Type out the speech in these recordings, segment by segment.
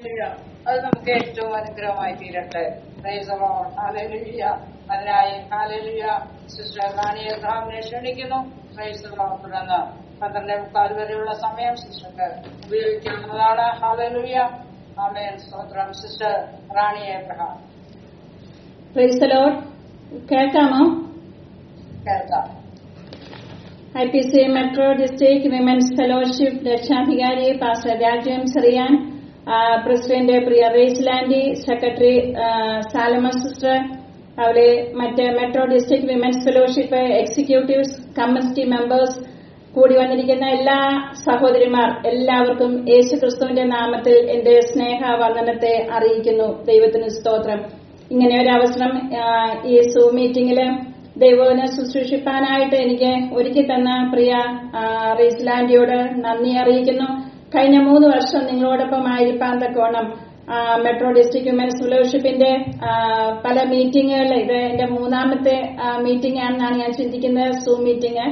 അത് നമുക്ക് ഏറ്റവും അനുഗ്രഹമായി തീരട്ടെ. Praise the Lord. ഹല്ലേലൂയ. അതിനായി ഹല്ലേലൂയ സിസ്റ്റർ റാണി എബ്രഹാമിനെ ക്ഷണിക്കുന്നു. Price the Lord. തുടർന്ന് 12:45 വരെയുള്ള സമയം സിസ്റ്റർക്ക് ഉപയോഗിക്കാവുന്നതാണ്. ഹല്ലേലൂയ. ആമേൻ. സ്തോത്രം. Sister Rani Abraham. Price the Lord. കേൾക്കാമോ? കേൾക്കാം. IPC metro district women's fellowship രക്ഷാധികാരി പാസ്റ്റർ രാജം ചെറിയാൻ, പ്രസിഡന്റ് പ്രിയ റേസ്ലാൻഡി, സെക്രട്ടറി സാലമ സിസ്റ്റർ, അതുപോലെ മറ്റ് metro district women's fellowship executives, committee members, കൂടി വന്നിരിക്കുന്ന എല്ലാ സഹോദരിമാർ എല്ലാവർക്കും യേശുക്രിസ്തുവിന്റെ നാമത്തിൽ എന്റെ സ്നേഹവന്ദനത്തെ അറിയിക്കുന്നു. ദൈവത്തിന് സ്തോത്രം. ഇങ്ങനെ ഒരു അവസരം ഈ സൂം മീറ്റിംഗില് ദൈവത്തിനെ ശുശ്രൂഷിപ്പാനായിട്ട് എനിക്ക് ഒരുക്കി തന്ന പ്രിയ റീസ്ലാൻഡിയോട് നന്ദി അറിയിക്കുന്നു. കഴിഞ്ഞ 3 വർഷം നിങ്ങളോടൊപ്പം ആയിരിക്കാൻ തക്കോണം മെട്രോ ഡിസ്ട്രിക്ട് വിമൻസ് ഫെലോഷിപ്പിന്റെ പല മീറ്റിംഗുകളിൽ, ഇത് എന്റെ 3ാമത്തെ മീറ്റിംഗ് ആണെന്നാണ് ഞാൻ ചിന്തിക്കുന്നത്. സൂം മീറ്റിംഗ്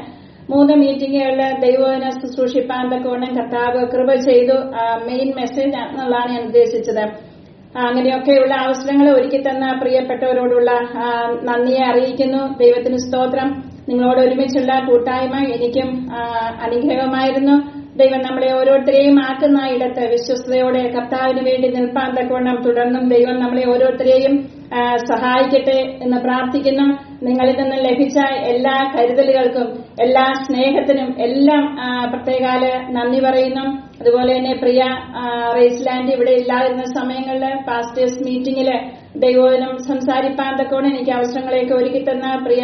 3 മീറ്റിംഗുകളിൽ ദൈവത്തിനെ ശുശ്രൂഷിപ്പാൻ തക്കോണം കർത്താവ് കൃപ ചെയ്തു. മെയിൻ മെസ്സേജ് എന്നുള്ളതാണ് ഞാൻ ഉദ്ദേശിച്ചത്. അങ്ങനെയൊക്കെയുള്ള അവസരങ്ങൾ ഒരുക്കി തന്ന പ്രിയപ്പെട്ടവരോടുള്ള നന്ദിയെ അറിയിക്കുന്നു. ദൈവത്തിന് സ്തോത്രം. നിങ്ങളോട് ഒരുമിച്ചുള്ള കൂട്ടായ്മ എനിക്കും അനുഗ്രഹമായിരുന്നു. ദൈവം നമ്മളെ ഓരോരുത്തരെയും ആക്കുന്ന ഇടത്ത് വിശ്വസ്തയോടെ കർത്താവിന് വേണ്ടി നിൽപ്പാൻ തക്കവണ്ണം തുടർന്നും ദൈവം നമ്മളെ ഓരോരുത്തരെയും സഹായിക്കട്ടെ എന്ന് പ്രാർത്ഥിക്കുന്നു. നിങ്ങളിൽ നിന്ന് ലഭിച്ച എല്ലാ കരുതലുകൾക്കും എല്ലാ സ്നേഹത്തിനും എല്ലാം പ്രത്യേകാല് നന്ദി പറയുന്നു. അതുപോലെ തന്നെ പ്രിയ റേസ്ലാൻഡ് ഇവിടെ ഇല്ലാതിരുന്ന സമയങ്ങളിൽ പാസ്റ്റേഴ്സ് മീറ്റിംഗില് ദൈവവചനം സംസാരിപ്പാൻ തക്കോണം എനിക്ക് അവസരങ്ങളെയൊക്കെ ഒരുക്കി തന്ന പ്രിയ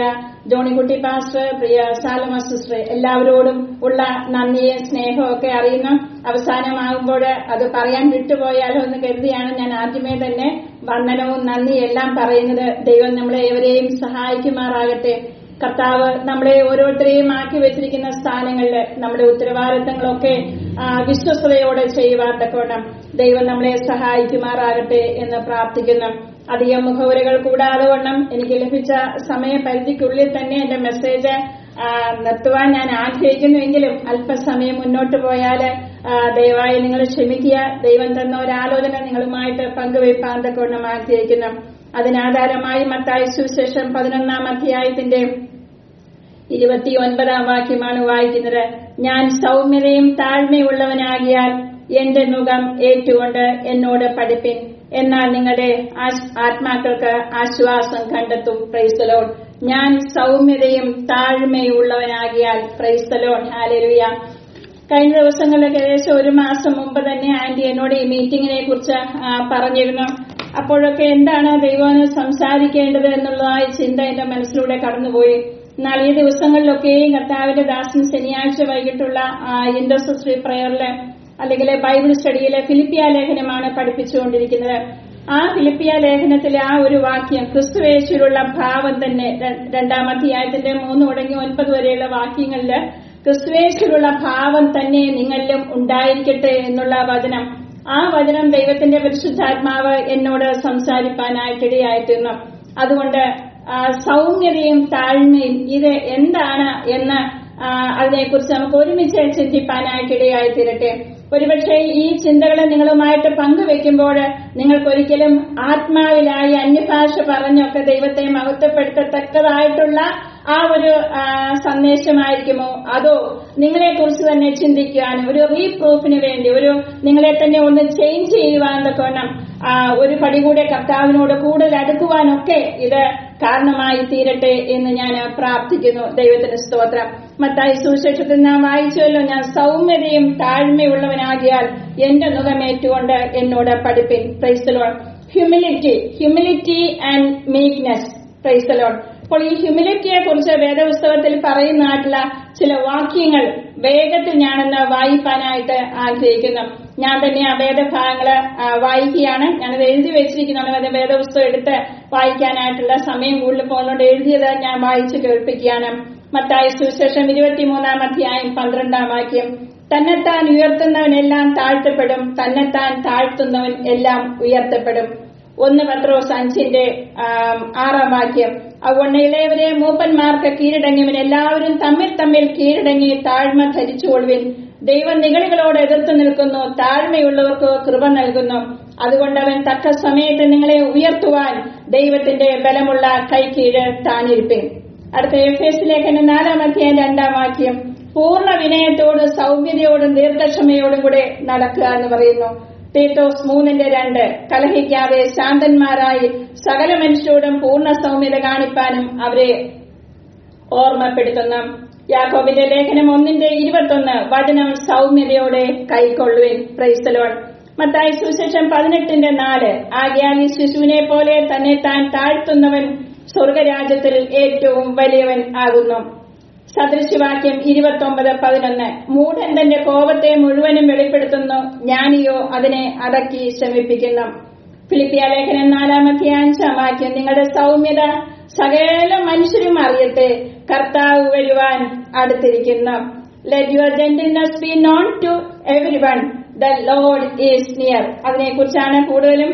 ജോണിക്കുട്ടി പാസ്റ്റർ, പ്രിയ സാലമ സിസ്റ്റർ, എല്ലാവരോടും ഉള്ള നന്ദിയും സ്നേഹവും ഒക്കെ അറിയുന്നു. അവസാനമാകുമ്പോൾ അത് പറയാൻ വിട്ടുപോയാലോ എന്ന് കരുതിയാണ് ഞാൻ ആദ്യമേ തന്നെ വന്ദനവും നന്ദി എല്ലാം പറയുന്നത്. ദൈവം നമ്മളെ ഏവരെയും സഹായിക്കുമാറാകട്ടെ. കർത്താവ് നമ്മളെ ഓരോരുത്തരെയും ആക്കി വെച്ചിരിക്കുന്ന സ്ഥാനങ്ങളിൽ നമ്മുടെ ഉത്തരവാദിത്തങ്ങളൊക്കെ വിശ്വസ്തയോടെ ചെയ്യുവാൻ തക്കോണം ദൈവം നമ്മളെ സഹായിക്കുമാറാകട്ടെ എന്ന് പ്രാർത്ഥിക്കുന്നു. അധികം മുഖവുരകൾ കൂടാതെ വണ്ണം എനിക്ക് ലഭിച്ച സമയപരിധിക്കുള്ളിൽ തന്നെ എന്റെ മെസ്സേജ് നിർത്തുവാൻ ഞാൻ ആഗ്രഹിക്കുന്നുവെങ്കിലും അല്പസമയം മുന്നോട്ട് പോയാൽ ദയവായി നിങ്ങൾ ക്ഷമിക്കുക. ദൈവം തന്ന ഒരാലോചന നിങ്ങളുമായിട്ട് പങ്കുവയ്പ്പാൻ തക്കവണ്ണം ആഗ്രഹിക്കുന്നു. അതിനാധാരമായി മത്തായി സുവിശേഷം 11-ാം അധ്യായത്തിന്റെ 29-ാം വാക്യമാണ് വായിക്കുന്നത്. ഞാൻ സൗമ്യതയും താഴ്മയുള്ളവനാകിയാൽ എന്റെ നുകം ഏറ്റുകൊണ്ട് എന്നോട് പഠിപ്പിൻ, എന്നാൽ നിങ്ങളുടെ ആത്മാക്കൾക്ക് ആശ്വാസം കണ്ടെത്തും. Praise the Lord. ഞാൻ സൗമ്യതയും താഴ്മയുള്ളവനാകിയാൽ. Praise the Lord. ഹല്ലേലൂയ. കഴിഞ്ഞ ദിവസങ്ങളിലൊക്കെ ഏകദേശം 1 മാസം മുമ്പ് തന്നെ ആന്റി എന്നോട് ഈ മീറ്റിംഗിനെ കുറിച്ച് പറഞ്ഞിരുന്നു. അപ്പോഴൊക്കെ എന്താണ് ദൈവം സംസാരിക്കേണ്ടത് എന്നുള്ളതായ ചിന്ത എന്റെ മനസ്സിലൂടെ കടന്നുപോയി. എന്നാൽ ഈ ദിവസങ്ങളിലൊക്കെയും കർത്താവിന്റെ ദാസൻ ശനിയാഴ്ച വൈകിട്ടുള്ള ഇന്റർസെസറി പ്രയറില് അല്ലെങ്കിൽ ബൈബിൾ സ്റ്റഡിയിലെ ഫിലിപ്പിയ ലേഖനമാണ് പഠിപ്പിച്ചുകൊണ്ടിരിക്കുന്നത്. ആ ഫിലിപ്പിയ ലേഖനത്തിലെ ആ ഒരു വാക്യം, ക്രിസ്തുവേശുവിലുള്ള ഭാവം തന്നെ, 2-ാം അധ്യായത്തിന്റെ 3 തുടങ്ങി 9 വരെയുള്ള വാക്യങ്ങളില് ക്രിസ്തുവേശുവിലുള്ള ഭാവം തന്നെ നിങ്ങളിലും ഉണ്ടായിരിക്കട്ടെ എന്നുള്ള വചനം, ആ വചനം ദൈവത്തിന്റെ പരിശുദ്ധാത്മാവ് എന്നോട് സംസാരിപ്പാനായിട്ടിടയായിത്തീർന്നു. അതുകൊണ്ട് സൗമ്യതയും താഴ്മയും ഇത് എന്താണ് എന്ന് അതിനെക്കുറിച്ച് നമുക്ക് ഒരുമിച്ച് ചിന്തിപ്പാനായിട്ടിടയായിത്തീരട്ടെ. ഒരുപക്ഷെ ഈ ചിന്തകളെ നിങ്ങളുമായിട്ട് പങ്കുവെക്കുമ്പോൾ നിങ്ങൾക്കൊരിക്കലും ആത്മാവിലായി അന്യഭാഷ പറഞ്ഞൊക്കെ ദൈവത്തെ മഹത്വപ്പെടുത്തത്തക്കതായിട്ടുള്ള ആ ഒരു സന്ദേശമായിരിക്കുമോ, അതോ നിങ്ങളെക്കുറിച്ച് തന്നെ ചിന്തിക്കുവാനും ഒരു റീപ്രൂഫിന് വേണ്ടി, ഒരു നിങ്ങളെ തന്നെ ഒന്ന് ചേഞ്ച് ചെയ്യുവാനൊക്കെ വേണം, ഒരു പടി കൂടെ കർത്താവിനോട് കൂടുതൽ അടുക്കുവാനൊക്കെ ഇത് കാരണമായി തീരട്ടെ എന്ന് ഞാൻ പ്രാർത്ഥിക്കുന്നു. ദൈവത്തിന് സ്തോത്രം. മത്തായി സുവിശേഷത്തിൽ നാം വായിച്ചുവല്ലോ, ഞാൻ സൗമ്യതയും താഴ്മയുള്ളവനാകിയാൽ എന്റെ നുകമേറ്റുകൊണ്ട് എന്നോട് പഠിപ്പിൻ. Praise the Lord. Humility and meekness. Praise the Lord. അപ്പോൾ ഈ ഹ്യൂമിലിറ്റിയെ കുറിച്ച് വേദപുസ്തകത്തിൽ പറയുന്നതായിട്ടുള്ള ചില വാക്യങ്ങൾ വേഗത്തിൽ ഞാനൊന്ന് വായിക്കാനായിട്ട് ആഗ്രഹിക്കുന്നു. ഞാൻ തന്നെ ആ വേദഭാഗങ്ങള് വായിക്കുകയാണ്. ഞാനത് എഴുതി വെച്ചിരിക്കുന്നതാണ്. വേദപുസ്തകം എടുത്ത് വായിക്കാനായിട്ടുള്ള സമയം കൂടുതൽ പോകുന്നതുകൊണ്ട് എഴുതിയത് ഞാൻ വായിച്ചു കേൾപ്പിക്കുകയാണ്. മത്തായി സുവിശേഷം 23-ാം അധ്യായം 12-ാം വാക്യം. തന്നെത്താൻ ഉയർത്തുന്നവനെല്ലാം താഴ്ത്തപ്പെടും, തന്നെത്താൻ താഴ്ത്തുന്നവൻ എല്ലാം ഉയർത്തപ്പെടും. 1 പത്രോസ് 5-ന്റെ 6-ാം വാക്യം. അതുകൊണ്ട് ഇളയവരെ മൂപ്പന്മാർക്ക് കീഴടങ്ങിയവൻ എല്ലാവരും തമ്മിൽ തമ്മിൽ കീഴടങ്ങി താഴ്മ ധരിച്ചുകൊള്ളുവിൻ. ദൈവം നിഗളികളോട് എതിർത്ത് നിൽക്കുന്നു, താഴ്മയുള്ളവർക്ക് കൃപ നൽകുന്നു. അതുകൊണ്ട് അവൻ തക്ക സമയത്ത് നിങ്ങളെ ഉയർത്തുവാൻ ദൈവത്തിന്റെ ബലമുള്ള കൈക്കീഴ് താണിരിപ്പേൻ. അടുത്ത എഫേസ്യ ലേഖനം 4-ാം അധ്യായം 2-ാം വാക്യം, പൂർണ്ണ വിനയത്തോടും സൗമ്യതയോടും ദീർഘക്ഷമയോടും കൂടെ നടക്കുക എന്ന് പറയുന്നു. തീത്തോസ് 3:2, കലഹിക്കാതെ ശാന്തന്മാരായി സകല മനുഷ്യരോടും പൂർണ്ണ സൗമ്യത കാണിപ്പാനും അവരെ ഓർമ്മപ്പെടുത്തുന്നു. യാക്കോബിന്റെ ലേഖനം 1:21, വചനം സൗമ്യതയോടെ കൈക്കൊള്ളുവിൻ. Praise the Lord. മത്തായി സുവിശേഷം 18:4, ആകയാൽ ഈ ശിശുവിനെ പോലെ തന്നെ താൻ താഴ്ത്തുന്നവൻ സ്വർഗരാജ്യത്തിൽ ഏറ്റവും വലിയവൻ ആകുന്നു. സദൃശവാക്യം 29:11, മൂഢൻ തന്റെ കോപത്തെ മുഴുവനും വെളിപ്പെടുത്തുന്നു, ജ്ഞാനിയോ അതിനെ അടക്കി ശമിപ്പിക്കുന്നു. ഫിലിപ്പിയ ലേഖനം 4-ാം അധ്യായം 5-ാം വാക്യം, നിങ്ങളുടെ സൗമ്യത സകല മനുഷ്യരും അറിയട്ടെ, കർത്താവ് വരുവാൻ അടുത്തിരിക്കുന്നു. Let your gentleness be known to everyone, the lord is near. അതിനെക്കുറിച്ചാണ് കൂടുതലും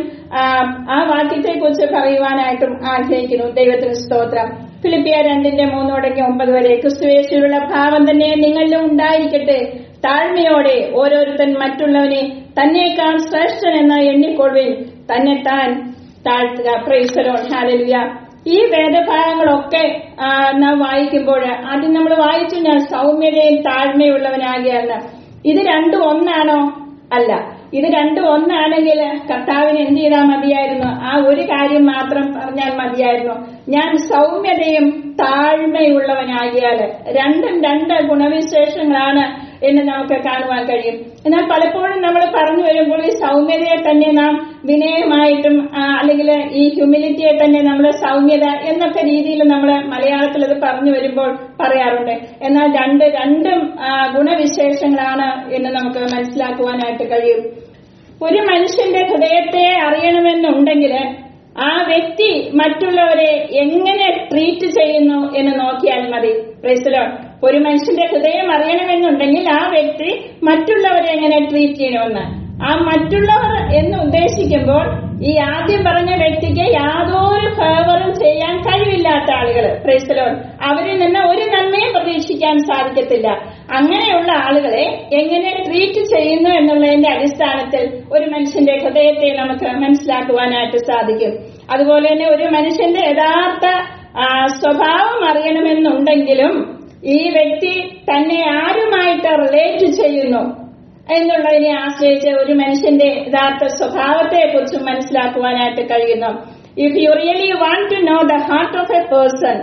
ആ വാക്യത്തെക്കുറിച്ച് പറയുവാനായിട്ടും ആഗ്രഹിക്കുന്നു. ദൈവത്തിന് സ്തോത്രം. ഫിലിപ്പിയ 2:3-9 ക്രിസ്തുയേശുവിലുള്ള ഭാവം തന്നെ നിങ്ങളിലും ഉണ്ടായിരിക്കട്ടെ, താഴ്മയോടെ ഓരോരുത്തൻ മറ്റുള്ളവനെ തന്നേക്കാൾ ശ്രേഷ്ഠനെന്ന് എണ്ണിക്കൊള്ളുവിൻ, തന്നെത്താൻ താഴ്ത്തുക. Praise the Lord. ഹല്ലേലൂയ. ഈ വേദഭാഗങ്ങളൊക്കെ നാം വായിക്കുമ്പോൾ ആദ്യം നമ്മൾ വായിച്ചു, ഞാൻ സൗമ്യതയും താഴ്മയുള്ളവനാകിയെന്ന്. ഇത് രണ്ടും ഒന്നാണോ? അല്ല. ഇത് രണ്ടും ഒന്നാണെങ്കിൽ കർത്താവിന് എന്ത് ചെയ്താൽ മതിയായിരുന്നു? ആ ഒരു കാര്യം മാത്രം പറഞ്ഞാൽ മതിയായിരുന്നു, ഞാൻ സൗമ്യതയും താഴ്മയുള്ളവനാകിയാൽ. രണ്ടും രണ്ട് ഗുണവിശേഷങ്ങളാണ് എന്ന് നമുക്ക് കാണുവാൻ കഴിയും. എന്നാൽ പലപ്പോഴും നമ്മൾ പറഞ്ഞു വരുമ്പോൾ ഈ സൗമ്യതയെ തന്നെ നാം വിനയമായിട്ടും അല്ലെങ്കിൽ ഈ ഹ്യൂമിലിറ്റിയെ തന്നെ നമ്മൾ സൗമ്യത എന്നൊക്കെ രീതിയിൽ നമ്മൾ മലയാളത്തിൽ അത് പറഞ്ഞു വരുമ്പോൾ പറയാറുണ്ട്. എന്നാൽ രണ്ടും ഗുണവിശേഷങ്ങളാണ് എന്ന് നമുക്ക് മനസ്സിലാക്കുവാനായിട്ട് കഴിയും. ഒരു മനുഷ്യന്റെ ഹൃദയത്തെ അറിയണമെന്നുണ്ടെങ്കിൽ ആ വ്യക്തി മറ്റുള്ളവരെ എങ്ങനെ ട്രീറ്റ് ചെയ്യുന്നു എന്ന് നോക്കിയാൽ മതി. Price the Lord. ഒരു മനുഷ്യന്റെ ഹൃദയം അറിയണമെന്നുണ്ടെങ്കിൽ ആ വ്യക്തി മറ്റുള്ളവരെ എങ്ങനെ ട്രീറ്റ് ചെയ്യണമെന്ന്. ആ മറ്റുള്ളവർ എന്ന് ഉദ്ദേശിക്കുമ്പോൾ ഈ ആദ്യം പറഞ്ഞ വ്യക്തിക്ക് യാതൊരു ഫേവറും ചെയ്യാൻ കഴിവില്ലാത്ത ആളുകൾ. Price the Lord. അവരിൽ നിന്ന് ഒരു നന്മയും പ്രതീക്ഷിക്കാൻ സാധിക്കത്തില്ല. അങ്ങനെയുള്ള ആളുകളെ എങ്ങനെ ട്രീറ്റ് ചെയ്യുന്നു എന്നുള്ളതിന്റെ അടിസ്ഥാനത്തിൽ ഒരു മനുഷ്യന്റെ ഹൃദയത്തെ നമുക്ക് മനസ്സിലാക്കുവാനായിട്ട് സാധിക്കും. അതുപോലെ തന്നെ ഒരു മനുഷ്യന്റെ യഥാർത്ഥ സ്വഭാവം അറിയണമെന്നുണ്ടെങ്കിലും ഈ വ്യക്തി തന്നെ ആരുമായിട്ട് റിലേറ്റ് ചെയ്യുന്നു എന്നുള്ളതിനെ ആശ്രയിച്ച് ഒരു മനുഷ്യന്റെ യഥാർത്ഥ സ്വഭാവത്തെ കുറിച്ച് മനസ്സിലാക്കുവാനായിട്ട് കഴിയുന്നു. If you really want to know the heart of a person,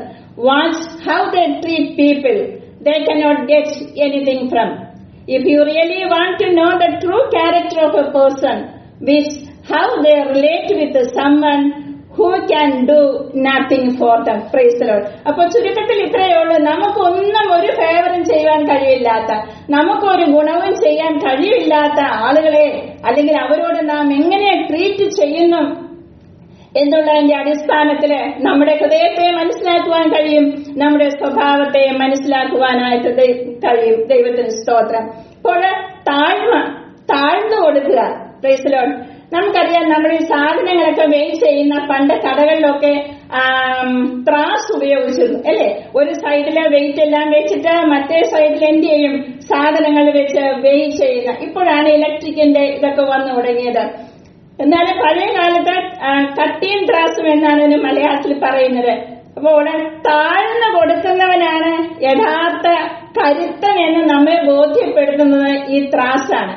watch how they treat people, they cannot get anything from. If you really want to know the true character of a person, which how they relate with someone who can do nothing for them. Praise the Lord. അപ്പോൾ ചുരുക്കത്തിൽ ഇത്രയേ ഉള്ളൂ. നമുക്കൊന്നും ഒരു ഫേവറും ചെയ്യാൻ കഴിയില്ലാത്ത, നമുക്കൊരു ഗുണവും ചെയ്യാൻ കഴിയില്ലാത്ത ആളുകളെ അല്ലെങ്കിൽ അവരോട് നാം എങ്ങനെ ട്രീറ്റ് ചെയ്യുന്നു എന്നുള്ളതിന്റെ അടിസ്ഥാനത്തില് നമ്മുടെ ഹൃദയത്തെ മനസ്സിലാക്കുവാൻ കഴിയും, നമ്മുടെ സ്വഭാവത്തെ മനസ്സിലാക്കുവാനായിട്ട് കഴിയും. ദൈവത്തിന് സ്തോത്രം. ഇപ്പോൾ താഴ്ന്നു കൊടുക്കുക. Price the Lord. നമുക്കറിയാം, നമ്മൾ ഈ സാധനങ്ങളൊക്കെ വെയിറ്റ് ചെയ്യുന്ന പണ്ട് കടകളിലൊക്കെ ത്രാസ് ഉപയോഗിച്ചിരുന്നു അല്ലെ. ഒരു സൈഡില് വെയിറ്റ് എല്ലാം വെച്ചിട്ട് മറ്റേ സൈഡിൽ എന്ത് ചെയ്യും, സാധനങ്ങൾ വെച്ച് വെയിറ്റ് ചെയ്യുന്ന. ഇപ്പോഴാണ് ഇലക്ട്രിക്കിന്റെ ഇതൊക്കെ വന്നു തുടങ്ങിയത്. എന്നാലും പഴയ കാലത്ത് കട്ടിയും ത്രാസും എന്നാണ് ഇതിന് മലയാളത്തിൽ പറയുന്നത്. അപ്പോൾ താഴ്ന്നു കൊടുക്കുന്നവനാണ് യഥാർത്ഥ കരുത്തൻ എന്ന് നമ്മെ ബോധ്യപ്പെടുത്തുന്നത് ഈ ത്രാസാണ്.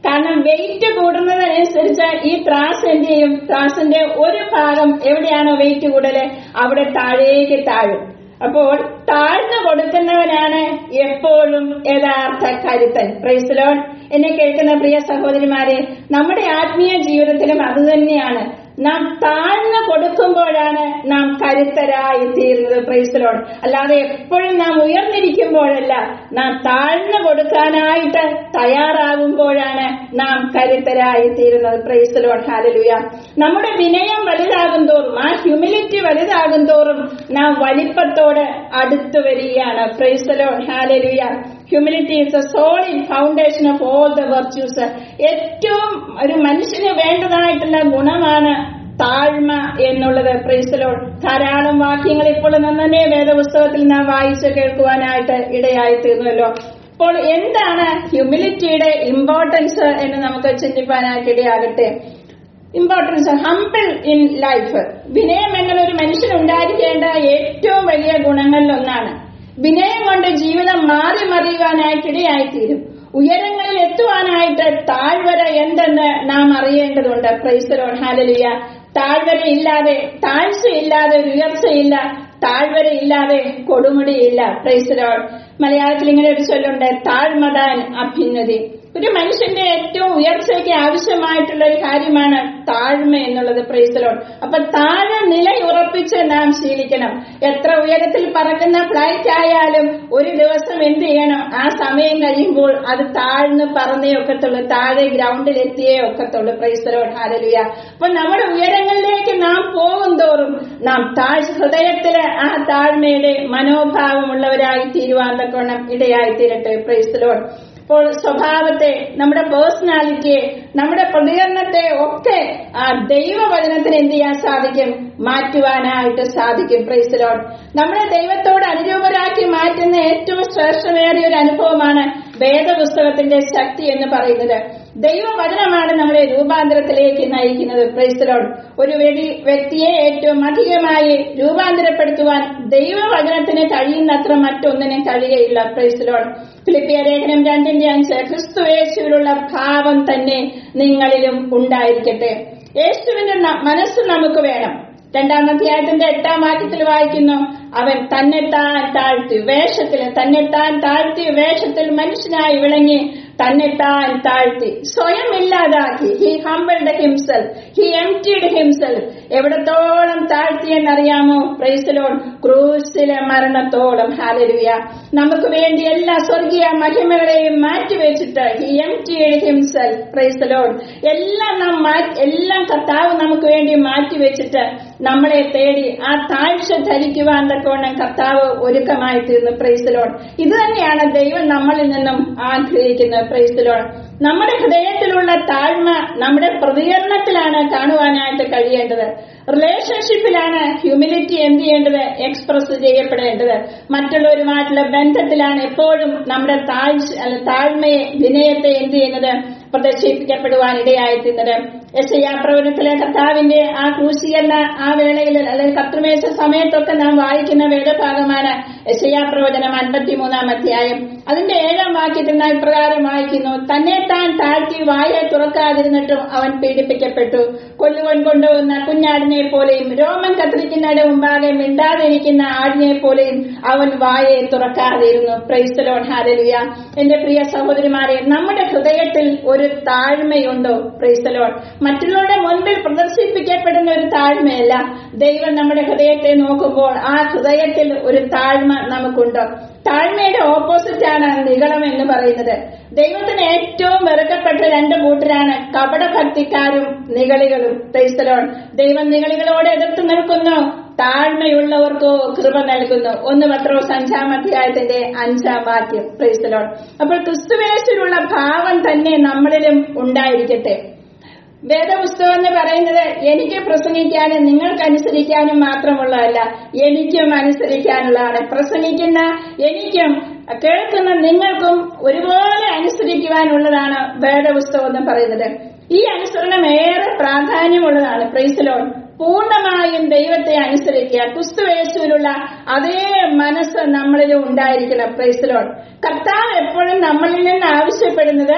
കാരണം വെയിറ്റ് കൂടുന്നതിനനുസരിച്ച് ഈ ത്രാസ് എന്ത് ചെയ്യും, ത്രാസിന്റെ ഒരു ഭാഗം എവിടെയാണോ വെയിറ്റ് കൂടുതൽ അവിടെ താഴേക്ക് താഴും. അപ്പോൾ താഴ്ന്നു കൊടുക്കുന്നവനാണ് എപ്പോഴും യഥാർത്ഥ കരുത്തൻ. Price the Lord. എന്നെ കേൾക്കുന്ന പ്രിയ സഹോദരിമാരെ, നമ്മുടെ ആത്മീയ ജീവിതത്തിലും അതുതന്നെയാണ്. നാം താഴ്ന്നു കൊടുക്കുമ്പോഴാണ് നാം കരുത്തരായി തീരുന്നത്. Price the Lord. അല്ലാതെ എപ്പോഴും നാം ഉയർന്നിരിക്കുമ്പോഴല്ല, നാം താഴ്ന്നു കൊടുക്കാനായിട്ട് തയ്യാറാകുമ്പോഴാണ് നാം കരുത്തരായി തീരുന്നത്. Price the Lord. ഹല്ലേലൂയ. നമ്മുടെ വിനയം വലുതാകും തോറും, ആ ഹ്യൂമിലിറ്റി വലുതാകും തോറും നാം വലിപ്പത്തോട് അടുത്തു വരികയാണ്. Price the Lord. Hallelujah. Humility is A solid foundation of all the virtues. ഏറ്റവും ഒരു മനുഷ്യന് വേണ്ടതായിട്ടുള്ള ഗുണമാണ് താഴ്മ എന്നുള്ളത്. Praise the Lord. ധാരാളം വാക്യങ്ങൾ ഇപ്പോൾ തന്നെ വേദപുസ്തകത്തിൽ നാം വായിച്ച് കേൾക്കുവാനായിട്ട് ഇടയായി തീർന്നല്ലോ. അപ്പോൾ എന്താണ് ഹ്യൂമിലിറ്റിയുടെ ഇമ്പോർട്ടൻസ് എന്ന് നമുക്ക് ചിന്തിക്കാനായിട്ട് ഇടയാകട്ടെ. Importance humble in life. വിനയം എന്നുള്ള ഒരു മനുഷ്യനുണ്ടായിരിക്കേണ്ട ഏറ്റവും വലിയ ഗുണങ്ങളിലൊന്നാണ്. വിനയം കൊണ്ട് ജീവിതം മാറി മറിയുവാനായിട്ടിടയായിത്തീരും. ഉയരങ്ങളിൽ എത്തുവാനായിട്ട് താഴ്വര എന്തെന്ന് നാം അറിയേണ്ടതുണ്ട്. Praise the Lord, hallelujah. താഴ്വരയില്ലാതെ, താഴ്ചയില്ലാതെ ഒരു ഉയർച്ചയില്ല, താഴ്വരയില്ലാതെ കൊടുമുടിയില്ല. Praise the Lord. മലയാളത്തിൽ ഇങ്ങനെ ഒരു ചൊല്ലുണ്ട്, താഴ്മതാൻ അഭ്യുന്നതി. ഒരു മനുഷ്യന്റെ ഏറ്റവും ഉയർച്ചയ്ക്ക് ആവശ്യമായിട്ടുള്ള ഒരു കാര്യമാണ് താഴ്മ എന്നുള്ളത്. Praise the Lord. അപ്പൊ താഴെ നിലയുറപ്പിച്ച് നാം ശീലിക്കണം. എത്ര ഉയരത്തിൽ പറക്കുന്ന ഫ്ലൈറ്റ് ആയാലും ഒരു ദിവസം എന്ത് ചെയ്യണം? ആ സമയം കഴിയുമ്പോൾ അത് താഴ്ന്ന് പറന്നേ ഒക്കത്തുള്ളൂ, താഴെ ഗ്രൗണ്ടിൽ എത്തിയേ ഒക്കത്തുള്ളൂ. Praise the Lord, hallelujah. അപ്പൊ നമ്മുടെ ഉയരങ്ങളിലേക്ക് നാം പോകും തോറും നാം ഹൃദയത്തില് ആ താഴ്മയുടെ മനോഭാവമുള്ളവരായി തീരുവാൻ തക്കവണ്ണം ഇടയായി തീരട്ടെ. Praise the Lord. ഇപ്പോൾ സ്വഭാവത്തെ, നമ്മുടെ പേഴ്സണാലിറ്റിയെ, നമ്മുടെ പ്രതികരണത്തെ ഒക്കെ ആ ദൈവവചനത്തിന് എന്ത് ചെയ്യാൻ സാധിക്കും? മാറ്റുവാനായിട്ട് സാധിക്കും. Price the Lord. നമ്മളെ ദൈവത്തോട് അനുരൂപരാക്കി മാറ്റുന്ന ഏറ്റവും ശ്രേഷ്ഠമേറിയ ഒരു അനുഭവമാണ് വേദപുസ്തകത്തിന്റെ ശക്തി എന്ന് പറയുന്നത്. ദൈവവചനമാണ് നമ്മളെ രൂപാന്തരത്തിലേക്ക് നയിക്കുന്നത്. Price the Lord. ഒരു വ്യക്തിയെ ഏറ്റവും അധികമായി രൂപാന്തരപ്പെടുത്തുവാൻ ദൈവവചനത്തിന് കഴിയുന്നത്ര മറ്റൊന്നിനും കഴിയുകയില്ല. Praise the Lord. ഫിലിപ്പിയ ലേഖനം 2:5 ക്രിസ്തുയേശുവിലുള്ള ഭാവം തന്നെ നിങ്ങളിലും ഉണ്ടായിരിക്കട്ടെ. യേശുവിന്റെ മനസ്സ് നമുക്ക് വേണം. 2-ാം അധ്യായത്തിന്റെ 8-ാം വാക്യത്തിൽ വായിക്കുന്നു, അവൻ തന്നെത്താൻ താഴ്ത്തി വേഷത്തിൽ മനുഷ്യനായി വിളങ്ങി തന്നെത്താൻ താഴ്ത്തി, സ്വയം ഇല്ലാതാക്കി. He humbled himself, he emptied himself. എവിടത്തോളം താഴ്ത്തിയെന്നറിയാമോ? Praise the Lord. ക്രൂസിലെ മരണത്തോളം. ഹല്ലേലൂയ. നമുക്ക് വേണ്ടി എല്ലാ സ്വർഗീയ മഹിമകളെയും മാറ്റിവെച്ചിട്ട് he emptied himself. Praise the Lord. എല്ലാം കർത്താവ് നമുക്ക് വേണ്ടി മാറ്റിവെച്ചിട്ട് നമ്മളെ തേടി ആ താഴ്ച ധരിക്കുവാൻ തക്കവണ്ണം കർത്താവ് ഒരുക്കമായി തീർന്നു. Price the Lord. ഇത് തന്നെയാണ് ദൈവം നമ്മളിൽ നിന്നും ആഗ്രഹിക്കുന്നത്. Praise the Lord. നമ്മുടെ ഹൃദയത്തിലുള്ള താഴ്മ നമ്മുടെ പ്രതികരണത്തിലാണ് കാണുവാനായിട്ട് കഴിയേണ്ടത്. റിലേഷൻഷിപ്പിലാണ് ഹ്യൂമിലിറ്റി എന്ത് ചെയ്യേണ്ടത്? എക്സ്പ്രസ് ചെയ്യപ്പെടേണ്ടത്. മറ്റുള്ളവരുമായിട്ടുള്ള ബന്ധത്തിലാണ് എപ്പോഴും നമ്മുടെ താഴ്മയെ, വിനയത്തെ എന്ത് ചെയ്യുന്നത്? പ്രദർശിപ്പിക്കപ്പെടുവാനിടയായിത്തീരുന്നത്. യെശയ്യാപ്രവചനത്തിലെ കർത്താവിന്റെ ആ ക്രൂശീകരണ ആ വേളയിൽ അല്ലെങ്കിൽ കർത്തൃമേശ സമയത്തൊക്കെ നാം വായിക്കുന്ന വേദഭാഗമാണ് യെശയ്യാപ്രവചനം 53-ാം അധ്യായം. അതിന്റെ 7-ാം വാക്യത്തിൽ നാം ഇപ്രകാരം വായിക്കുന്നു, തന്നെത്താൻ താഴ്ത്തി വായെ തുറക്കാതിരുന്നിട്ടും അവൻ പീഡിപ്പിക്കപ്പെട്ടു. കൊല്ലുവാൻ കൊണ്ടുവന്ന കുഞ്ഞാടിനെ പോലെയും രോമം കത്തിരിക്കുന്നതിന്റെ മുമ്പാകെ മിണ്ടാതിരിക്കുന്ന ആടിനെ പോലെയും അവൻ വായെ തുറക്കാതിരുന്നു. Praise the Lord, hallelujah. എന്റെ പ്രിയ സഹോദരിമാരെ, നമ്മുടെ ഹൃദയത്തിൽ ഒരു താഴ്മയുണ്ടോ? Price the Lord. മറ്റുള്ളവരുടെ മുൻപിൽ പ്രദർശിപ്പിക്കപ്പെടുന്ന ഒരു താഴ്മയല്ല. ദൈവം നമ്മുടെ ഹൃദയത്തെ നോക്കുമ്പോൾ ആ ഹൃദയത്തിൽ ഒരു താഴ്മ നമുക്കുണ്ടോ? താഴ്മയുടെ ഓപ്പോസിറ്റ് ആണ് നിഗളം എന്ന് പറയുന്നത്. ദൈവത്തിന് ഏറ്റവും വെറുക്കപ്പെട്ട 2 കൂട്ടരാണ് കപടഭക്തിക്കാരും നിഗളികളും. Praise the Lord. ദൈവം നിഗളികളോട് എതിർത്ത് നിൽക്കുന്നു, താഴ്മയുള്ളവർക്കോ കൃപ നൽകുന്നു. 1 പത്രോസ് 5-ാം അധ്യായത്തിന്റെ 5-ാം വാക്യം. Price the Lord. അപ്പോൾ ക്രിസ്തുവേശുവിലുള്ള ഭാവം തന്നെ നമ്മളിലും ഉണ്ടായിരിക്കട്ടെ. വേദപുസ്തകം എന്ന് പറയുന്നത് എനിക്ക് പ്രസംഗിക്കാനും നിങ്ങൾക്കനുസരിക്കാനും മാത്രമുള്ളതല്ല, എനിക്കും അനുസരിക്കാനുള്ളതാണ്. പ്രസംഗിക്കുന്ന എനിക്കും കേൾക്കുന്ന നിങ്ങൾക്കും ഒരുപോലെ അനുസരിക്കുവാനുള്ളതാണ് വേദപുസ്തകം എന്ന് പറയുന്നത്. ഈ അനുസരണം ഏറെ പ്രാധാന്യമുള്ളതാണ്. Price the Lord. പൂർണ്ണമായും ദൈവത്തെ അനുസരിക്കുക. ക്രിസ്തുയേശുവിലുള്ള അതേ മനസ്സ് നമ്മളിലും ഉണ്ടായിരിക്കണം. Price the Lord. കർത്താവ് എപ്പോഴും നമ്മളിൽ നിന്ന് ആവശ്യപ്പെടുന്നത്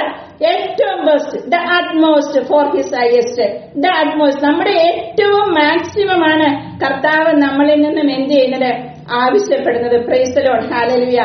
ഏറ്റവും best, the utmost for his highest. The utmost, നമ്മുടെ ഏറ്റവും മാക്സിമം ആണ് കർത്താവ് നമ്മളിൽ നിന്നും എന്ത് ചെയ്യുന്നത്? ആവശ്യപ്പെടുന്നത്. Price the Lord, hallelujah.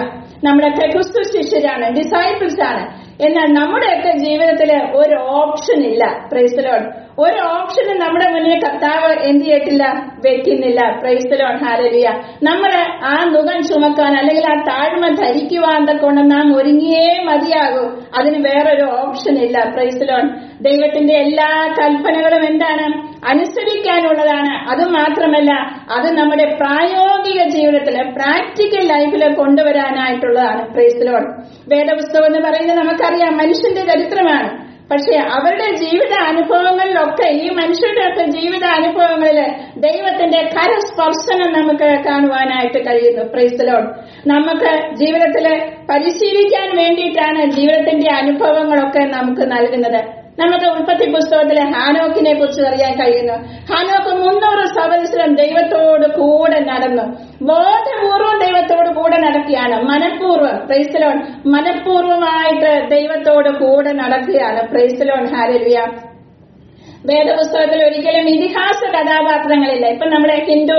നമ്മളൊക്കെ ക്രിസ്തു ശിഷ്യരാണ്, ഡിസൈപ്പിൾസ് ആണ്. എന്നാൽ നമ്മുടെയൊക്കെ ജീവിതത്തില് ഒരു ഓപ്ഷൻ ഇല്ല. Price the Lord. ഒരു ഓപ്ഷനും നമ്മുടെ മുന്നിൽ കർത്താവ് എന്ത് ചെയ്തിട്ടില്ല? വെക്കുന്നില്ല. Price the Lord, hallelujah. നമ്മൾ ആ നുകം ചുമക്കാൻ അല്ലെങ്കിൽ ആ താഴ്മ ധരിക്കുവാൻ കൊണ്ട് നാം ഒരുങ്ങിയേ മതിയാകൂ. അതിന് വേറൊരു ഓപ്ഷൻ ഇല്ല. Price the Lord. ദൈവത്തിന്റെ എല്ലാ കൽപ്പനകളും എന്താണ്? അനുസരിക്കാനുള്ളതാണ്. അതുമാത്രമല്ല, അത് നമ്മുടെ പ്രായോഗിക ജീവിതത്തില്, പ്രാക്ടിക്കൽ ലൈഫില് കൊണ്ടുവരാനായിട്ടുള്ളതാണ്. Price the Lord. വേദപുസ്തകം എന്ന് പറയുന്നത് നമുക്കറിയാം മനുഷ്യന്റെ ചരിത്രമാണ്. പക്ഷെ അവരുടെ ജീവിത അനുഭവങ്ങളിലൊക്കെ, ഈ മനുഷ്യരുടെയൊക്കെ ജീവിത അനുഭവങ്ങളില് ദൈവത്തിന്റെ കരസ്പർശനം നമുക്ക് കാണുവാനായിട്ട് കഴിയുന്നു. Price the Lord. നമുക്ക് ജീവിതത്തില് പരിശീലിക്കാൻ വേണ്ടിയിട്ടാണ് ജീവിതത്തിന്റെ അനുഭവങ്ങളൊക്കെ നമുക്ക് നൽകുന്നത്. നമുക്ക് ഉൽപ്പത്തി പുസ്തകത്തിലെ ഹാനോക്കിനെ കുറിച്ച് അറിയാൻ കഴിയുന്നു. ഹാനോക്ക് 300 സംവത്സരം ദൈവത്തോട് കൂടെ നടന്നു. ബോധപൂർവം ദൈവത്തോട് കൂടെ നടക്കുകയാണ്. മനഃപൂർവ്വം, പ്രൈസ് ദി ലോർഡ്, മനഃപൂർവമായിട്ട് ദൈവത്തോട് കൂടെ നടക്കുകയാണ്. Price the Lord, hallelujah. വേദപുസ്തകത്തിൽ ഒരിക്കലും ഇതിഹാസ കഥാപാത്രങ്ങളില്ല. ഇപ്പൊ നമ്മുടെ ഹിന്ദു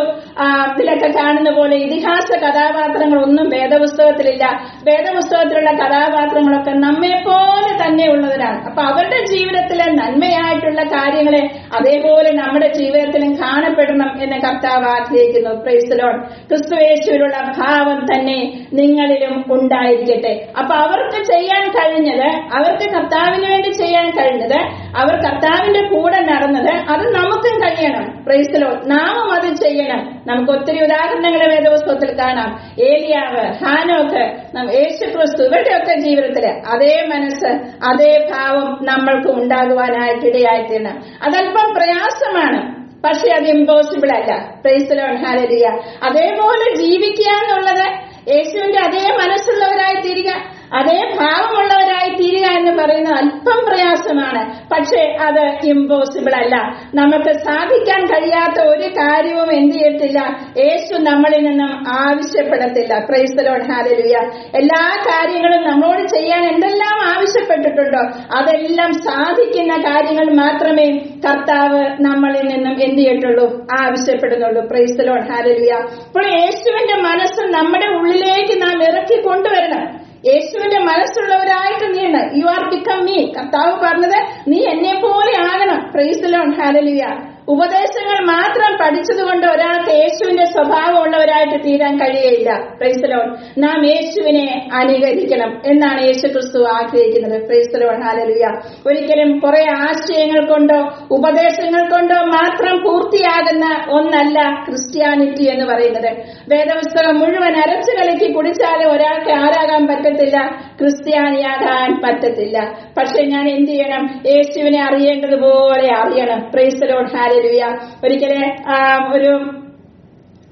ഇതിലൊക്കെ കാണുന്ന പോലെ ഇതിഹാസ കഥാപാത്രങ്ങളൊന്നും വേദപുസ്തകത്തിലില്ല. വേദപുസ്തകത്തിലുള്ള കഥാപാത്രങ്ങളൊക്കെ നമ്മെ പോലെ തന്നെ ഉള്ളവരാണ്. അപ്പൊ അവരുടെ ജീവിതത്തിലെ നന്മയായിട്ടുള്ള കാര്യങ്ങളെ അതേപോലെ നമ്മുടെ ജീവിതത്തിലും കാണപ്പെടണം എന്ന് കർത്താവ് ആഗ്രഹിക്കുന്നു. Price the Lord. ക്രിസ്തുയേശുവിലുള്ള ഭാവം തന്നെ നിങ്ങളിലും ഉണ്ടായിരിക്കട്ടെ. അപ്പൊ അവർക്ക് ചെയ്യാൻ കഴിഞ്ഞത്, അവർക്ക് കർത്താവിന് വേണ്ടി ചെയ്യാൻ കഴിഞ്ഞത്, അവർ കർത്താവിന്റെ കൂടെ നടന്നത്, അത് നമുക്കും കഴിയണം. Price the Lord. നാമും അത് ചെയ്യണം. നമുക്ക് ഒത്തിരി ഉദാഹരണങ്ങൾ വേദപുസ്തകത്തിൽ കാണാം. ഏലിയാവ്, ഹാനോക്ക്, യേശുക്രിസ്തു, ഇവരുടെയൊക്കെ ജീവിതത്തില് അതേ മനസ്സ്, അതേ ഭാവം നമ്മൾക്ക് ഉണ്ടാകുവാനായിട്ട് ഇടയായിത്തീരണം. അതല്പം പ്രയാസമാണ്, പക്ഷെ അത് ഇമ്പോസിബിൾ അല്ല. Price the Lord, hallelujah. അതേപോലെ ജീവിക്കുക എന്നുള്ളത്, യേശുവിന്റെ അതേ മനസ്സുള്ളവരായി തീരുക, അതേ ഭാവമുള്ളവരായി തീരുക എന്ന് പറയുന്നത് അല്പം പ്രയാസമാണ്. പക്ഷേ അത് ഇമ്പോസിബിൾ അല്ല. നമുക്ക് സാധിക്കാൻ കഴിയാത്ത ഒരു കാര്യവും എന്ത് ചെയ്യത്തില്ല, യേശു നമ്മളിൽ നിന്നും ആവശ്യപ്പെടത്തില്ല. Praise the Lord, hallelujah. എല്ലാ കാര്യങ്ങളും നമ്മളോട് ചെയ്യാൻ എന്തെല്ലാം ആവശ്യപ്പെട്ടിട്ടുണ്ടോ അതെല്ലാം സാധിക്കുന്ന കാര്യങ്ങൾ മാത്രമേ കർത്താവ് നമ്മളിൽ നിന്നും എന്ത് ചെയ്തിട്ടുള്ളൂ, ആവശ്യപ്പെടുന്നുള്ളൂ. Praise the Lord, hallelujah. അപ്പോൾ യേശുവിന്റെ മനസ്സ് നമ്മുടെ ഉള്ളിലേക്ക് നാം ഇറക്കി കൊണ്ടുവരണം. യേശുവിന്റെ മനസ്സുള്ളവരായിട്ട് നീണം. You are become me. കർത്താവ് പറഞ്ഞത് നീ എന്നെ പോലെ ആകണം. Praise the Lord, hallelujah. ഉപദേശങ്ങൾ മാത്രം പഠിച്ചതുകൊണ്ട് ഒരാൾക്ക് യേശുവിന്റെ സ്വഭാവമുള്ളവരായിട്ട് തീരാൻ കഴിയുകയില്ല. Praise the Lord. നാം യേശുവിനെ അനുകരിക്കണം എന്നാണ് യേശു ക്രിസ്തു ആഗ്രഹിക്കുന്നത്. Praise the Lord, hallelujah. ഒരിക്കലും കുറെ ആശയങ്ങൾ കൊണ്ടോ ഉപദേശങ്ങൾ കൊണ്ടോ മാത്രം പൂർത്തിയാകുന്ന ഒന്നല്ല ക്രിസ്ത്യാനിറ്റി എന്ന് പറയുന്നത്. വേദപുസ്തകം മുഴുവൻ അരച്ചു കലക്കി കുടിച്ചാലും ഒരാൾക്ക് ആരാകാൻ പറ്റത്തില്ല, ക്രിസ്ത്യാനിയാകാൻ പറ്റത്തില്ല. പക്ഷെ ഞാൻ എന്ത് ചെയ്യണം, യേശുവിനെ അറിയേണ്ടതുപോലെ അറിയണം. Praise the Lord, hallelujah. ഒരിക്കലെ ഒരു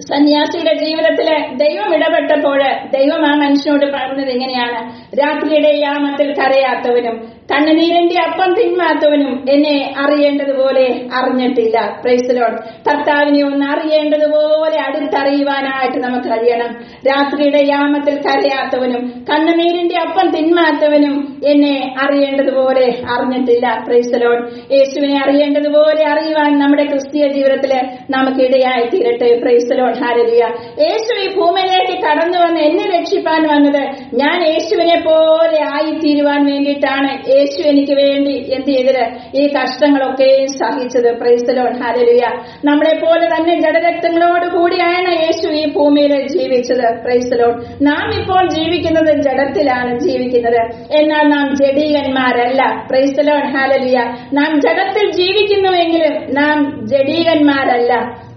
സന്യാസിയുടെ ജീവിതത്തില് ദൈവം ഇടപെട്ടപ്പോൾ ദൈവം ആ മനുഷ്യനോട് പറഞ്ഞത് എങ്ങനെയാണ്, രാത്രിയുടെ യാമത്തിൽ കരയാത്തവനും കണ്ണുനീരിന്റെ അപ്പം തിന്മാത്തവനും എന്നെ അറിയേണ്ടതുപോലെ അറിഞ്ഞിട്ടില്ല. Praise the Lord. കർത്താവിനെ ഒന്ന് അറിയേണ്ടതുപോലെ അടുത്തറിയുവാനായിട്ട് നമുക്ക് കഴിയണം. രാത്രിയുടെ യാമത്തിൽ കരയാത്തവനും കണ്ണുനീരിന്റെ അപ്പം തിന്മാത്തവനും എന്നെ അറിയേണ്ടതുപോലെ അറിഞ്ഞിട്ടില്ല. Praise the Lord. യേശുവിനെ അറിയേണ്ടതുപോലെ അറിയുവാൻ നമ്മുടെ ക്രിസ്തീയ ജീവിതത്തില് നമുക്ക് ഇടയായി തീരട്ടെ. Praise the Lord, hallelujah. Yesu ഈ ഭൂമിയിലേക്ക് കടന്നു വന്ന് എന്നെ രക്ഷിപ്പാൻ വന്നത് ഞാൻ യേശുവിനെ പോലെ ആയിത്തീരുവാൻ വേണ്ടിയിട്ടാണ്. യേശു എനിക്ക് വേണ്ടി എന്ത് ചെയ്തത്, ഈ കഷ്ടങ്ങളൊക്കെയും സഹിച്ചത്. Praise the Lord, hallelujah. നമ്മളെ പോലെ തന്നെ ജഡരക്തങ്ങളോട് കൂടിയാണ് യേശു ഈ ഭൂമിയിൽ ജീവിച്ചത്. Praise the Lord. നാം ഇപ്പോൾ ജീവിക്കുന്നത് ജഡത്തിലാണ് ജീവിക്കുന്നത്, എന്നാൽ നാം ജഡീകന്മാരല്ല. Praise the Lord, hallelujah. നാം ജഡത്തിൽ ജീവിക്കുന്നുവെങ്കിലും നാം ജഡീകന്മാരല്ല.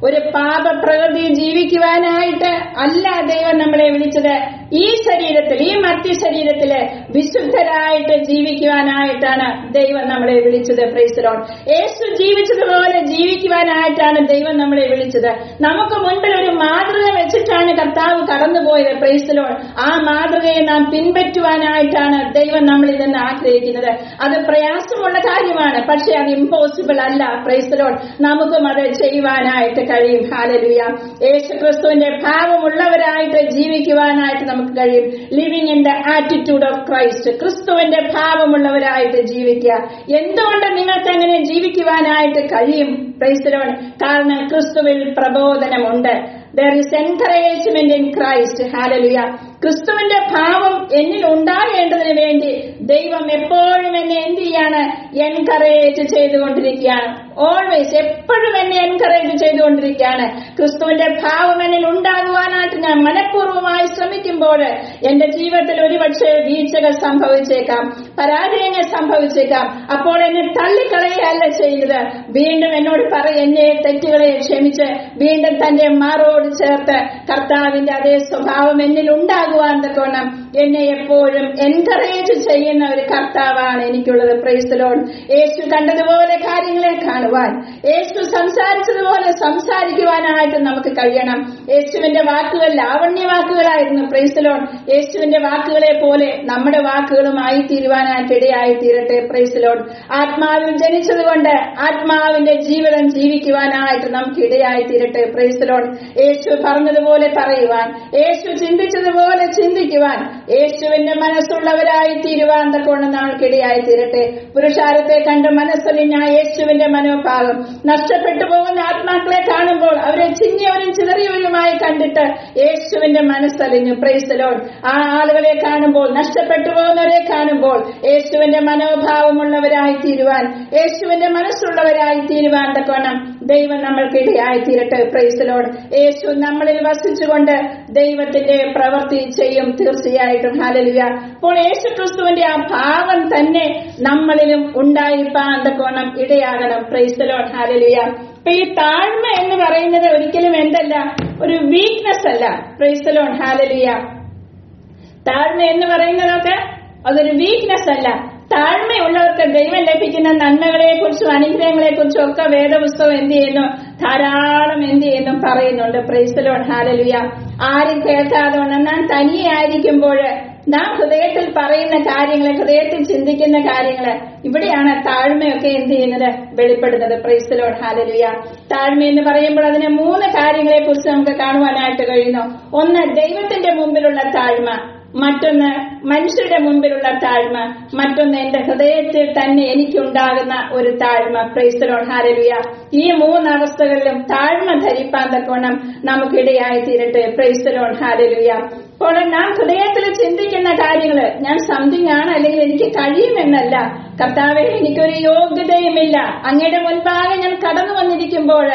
ഒരു പാപപ്രകൃതി ജീവിക്കുവാനായിട്ട് അല്ല ദൈവം നമ്മളെ വിളിച്ചത്. ഈ ശരീരത്തിൽ, ഈ മർത്യ ശരീരത്തില് വിശുദ്ധരായിട്ട് ജീവിക്കുവാനായിട്ടാണ് ദൈവം നമ്മളെ വിളിച്ചത്. Praise the Lord. യേശു ജീവിച്ചതുപോലെ ജീവിക്കുവാനായിട്ടാണ് ദൈവം നമ്മളെ വിളിച്ചത്. നമുക്ക് മുൻപിൽ ഒരു മാതൃക വെച്ചിട്ടാണ് കർത്താവ് കടന്നുപോയത്. Price the Lord. ആ മാതൃകയെ നാം പിൻപറ്റുവാനായിട്ടാണ് ദൈവം നമ്മളിൽ നിന്ന് ആഗ്രഹിക്കുന്നത്. അത് പ്രയാസമുള്ള കാര്യമാണ്, പക്ഷെ അത് ഇമ്പോസിബിൾ അല്ല. Price the Lord. നമുക്കും അത് ചെയ്യുവാനായിട്ട് കഴിയും. ഹല്ലേലൂയ. യേശുക്രിസ്തുവിന്റെ ഭാവമുള്ളവരായിട്ട് ജീവിക്കുവാനായിട്ട് നമുക്ക് കഴിയും. Living in the attitude of Christ. ക്രിസ്തുവിന്റെ ഭാവമുള്ളവരായിട്ട് ജീവിക്കുക. എന്തുകൊണ്ട് നിങ്ങൾക്ക് അങ്ങനെ ജീവിക്കുവാനായിട്ട് കഴിയും? Price the Lord. കാരണം ക്രിസ്തുവിൽ പ്രബോധനമുണ്ട്. There is encouragement in Christ. Hallelujah. ക്രിസ്തുവിന്റെ ഭാവം എന്നിൽ ഉണ്ടാകേണ്ടതിന് വേണ്ടി ദൈവം എപ്പോഴും എന്നെ എന്ത് ചെയ്യാണ്, എൻകറേജ് ചെയ്തുകൊണ്ടിരിക്കുകയാണ്. ഓൾവേസ്, എപ്പോഴും എന്നെ എൻകറേജ് ചെയ്തുകൊണ്ടിരിക്കുകയാണ്. ക്രിസ്തുവിന്റെ ഭാവം എന്നിൽ ഉണ്ടാകുവാനായിട്ട് ഞാൻ മനഃപൂർവ്വമായി ശ്രമിക്കുമ്പോൾ എന്റെ ജീവിതത്തിൽ ഒരുപക്ഷെ വീഴ്ചകൾ സംഭവിച്ചേക്കാം, പരാജയങ്ങൾ സംഭവിച്ചേക്കാം. അപ്പോൾ എന്നെ തള്ളിക്കളയല്ല ചെയ്യുന്നത്. വീണ്ടും എന്നോട് എന്നെ തെറ്റുകളെ ക്ഷമിച്ച് വീണ്ടും തന്റെ മാറോട് ചേർത്ത് കർത്താവിന്റെ അതേ സ്വഭാവം എന്നിൽ ഉണ്ടാകുവാൻ തക്കവണ്ണം എന്നെ എപ്പോഴും എൻകറേജ് ചെയ്യുന്ന ഒരു കർത്താവാണ് എനിക്കുള്ളത്. Price the Lord. യേശു കണ്ടതുപോലെ കാര്യങ്ങളെ കാണുവാൻ കാണുവാൻ, യേശു സംസാരിച്ചതുപോലെ സംസാരിക്കുവാനായിട്ട് നമുക്ക് കഴിയണം. യേശുവിന്റെ വാക്കുകൾ ലാവണ്യ വാക്കുകളായിരുന്നു. Praise the Lord. യേശുവിന്റെ വാക്കുകളെ പോലെ നമ്മുടെ വാക്കുകളുമായി തീരുവാനായിട്ട് ഇടയായി തീരട്ടെ. Praise the Lord. ആത്മാവിൽ ജനിച്ചതുകൊണ്ട് ആത്മാവിന്റെ ജീവിതം ജീവിക്കുവാനായിട്ട് നമുക്ക് ഇടയായി തീരട്ടെ. Praise the Lord. യേശു പറഞ്ഞതുപോലെ പറയുവാൻ, യേശു ചിന്തിച്ചതുപോലെ ചിന്തിക്കുവാൻ, യേശുവിന്റെ മനസ്സുള്ളവരായി തീരുവാൻ തക്കൊണ്ട് നമ്മൾക്കിടയായി തീരട്ടെ. പുരുഷാരത്തെ കണ്ട് മനസ്സലിഞ്ഞ യേശുവിന്റെ മനോഭാവം നഷ്ടപ്പെട്ടു പോകുന്ന ആത്മാക്കളെ കാണുമ്പോൾ അവരെ ചിന്നിയവരും ചിതറിയവരുമായി കണ്ടിട്ട് യേശുവിന്റെ മനസ്സലിഞ്ഞു. Price the Lord. ആ ആളുകളെ കാണുമ്പോൾ, നഷ്ടപ്പെട്ടു പോകുന്നവരെ കാണുമ്പോൾ യേശുവിന്റെ മനോഭാവമുള്ളവരായി തീരുവാൻ, യേശുവിന്റെ മനസ്സുള്ളവരായി തീരുവാൻ തക്കോണം ദൈവം നമ്മൾക്കിടയായി തീരട്ടെ. Praise the Lord. യേശു നമ്മളിൽ വസിച്ചുകൊണ്ട് ദൈവത്തിന്റെ പ്രവൃത്തി ചെയ്യും തീർച്ചയായിട്ടും. ഹല്ലേലൂയ. അപ്പോൾ യേശു ക്രിസ്തുവിന്റെ ആ ഭാവം തന്നെ നമ്മളിലും ഉണ്ടായിരിക്കാൻ തക്കോണം ഇടയാകണം. Praise the Lord. ഹല്ലേലൂയ. അപ്പൊ ഈ താഴ്മ എന്ന് പറയുന്നത് ഒരിക്കലും എന്തല്ല, ഒരു വീക്ക്നെസ് അല്ല. Price the Lord. ഹല്ലേലൂയ. താഴ്മ എന്ന് പറയുന്നതൊക്കെ അതൊരു വീക്ക്നെസ് അല്ല. താഴ്മയുള്ളവർക്ക് ദൈവം ലഭിക്കുന്ന നന്മകളെ കുറിച്ചും അനുഗ്രഹങ്ങളെ കുറിച്ചും ഒക്കെ വേദപുസ്തകം എന്ത് ചെയ്യുന്നു, ധാരാളം എന്ത് ചെയ്യുന്നു പറയുന്നുണ്ട്. Price the Lord. ഹല്ലേലൂയ. ആരും കേൾക്കാതെ നാം തനിയെ ആയിരിക്കുമ്പോൾ നാം ഹൃദയത്തിൽ പറയുന്ന കാര്യങ്ങള്, ഹൃദയത്തിൽ ചിന്തിക്കുന്ന കാര്യങ്ങള്, ഇവിടെയാണ് താഴ്മയൊക്കെ എന്ത് ചെയ്യുന്നത്, വെളിപ്പെടുന്നത്. Praise the Lord. ഹല്ലേലൂയ. താഴ്മ എന്ന് പറയുമ്പോൾ അതിനെ 3 കാര്യങ്ങളെ കുറിച്ച് നമുക്ക് കാണുവാനായിട്ട് കഴിയുന്നു. ഒന്ന് ദൈവത്തിന്റെ മുമ്പിലുള്ള താഴ്മ, മറ്റൊന്ന് മനുഷ്യരുടെ മുമ്പിലുള്ള താഴ്മ, മറ്റൊന്ന് എന്റെ ഹൃദയത്തിൽ തന്നെ എനിക്കുണ്ടാകുന്ന ഒരു താഴ്മ. Praise the Lord. ഹല്ലേലൂയ. ഈ 3 അവസ്ഥകളിലും താഴ്മ ധരിപ്പാൻ തക്കോണം നമുക്കിടയായി തീരട്ടെ. Praise the Lord. ഹല്ലേലൂയ. അപ്പോൾ നാം ഹൃദയത്തിൽ ചിന്തിക്കുന്ന കാര്യങ്ങള്, ഞാൻ സംതിങ് ആണ് അല്ലെങ്കിൽ എനിക്ക് കഴിയുമെന്നല്ല. കർത്താവേ, എനിക്കൊരു യോഗ്യതയുമില്ല, അങ്ങയുടെ മുൻപാകെ ഞാൻ കടന്നു വന്നിരിക്കുമ്പോൾ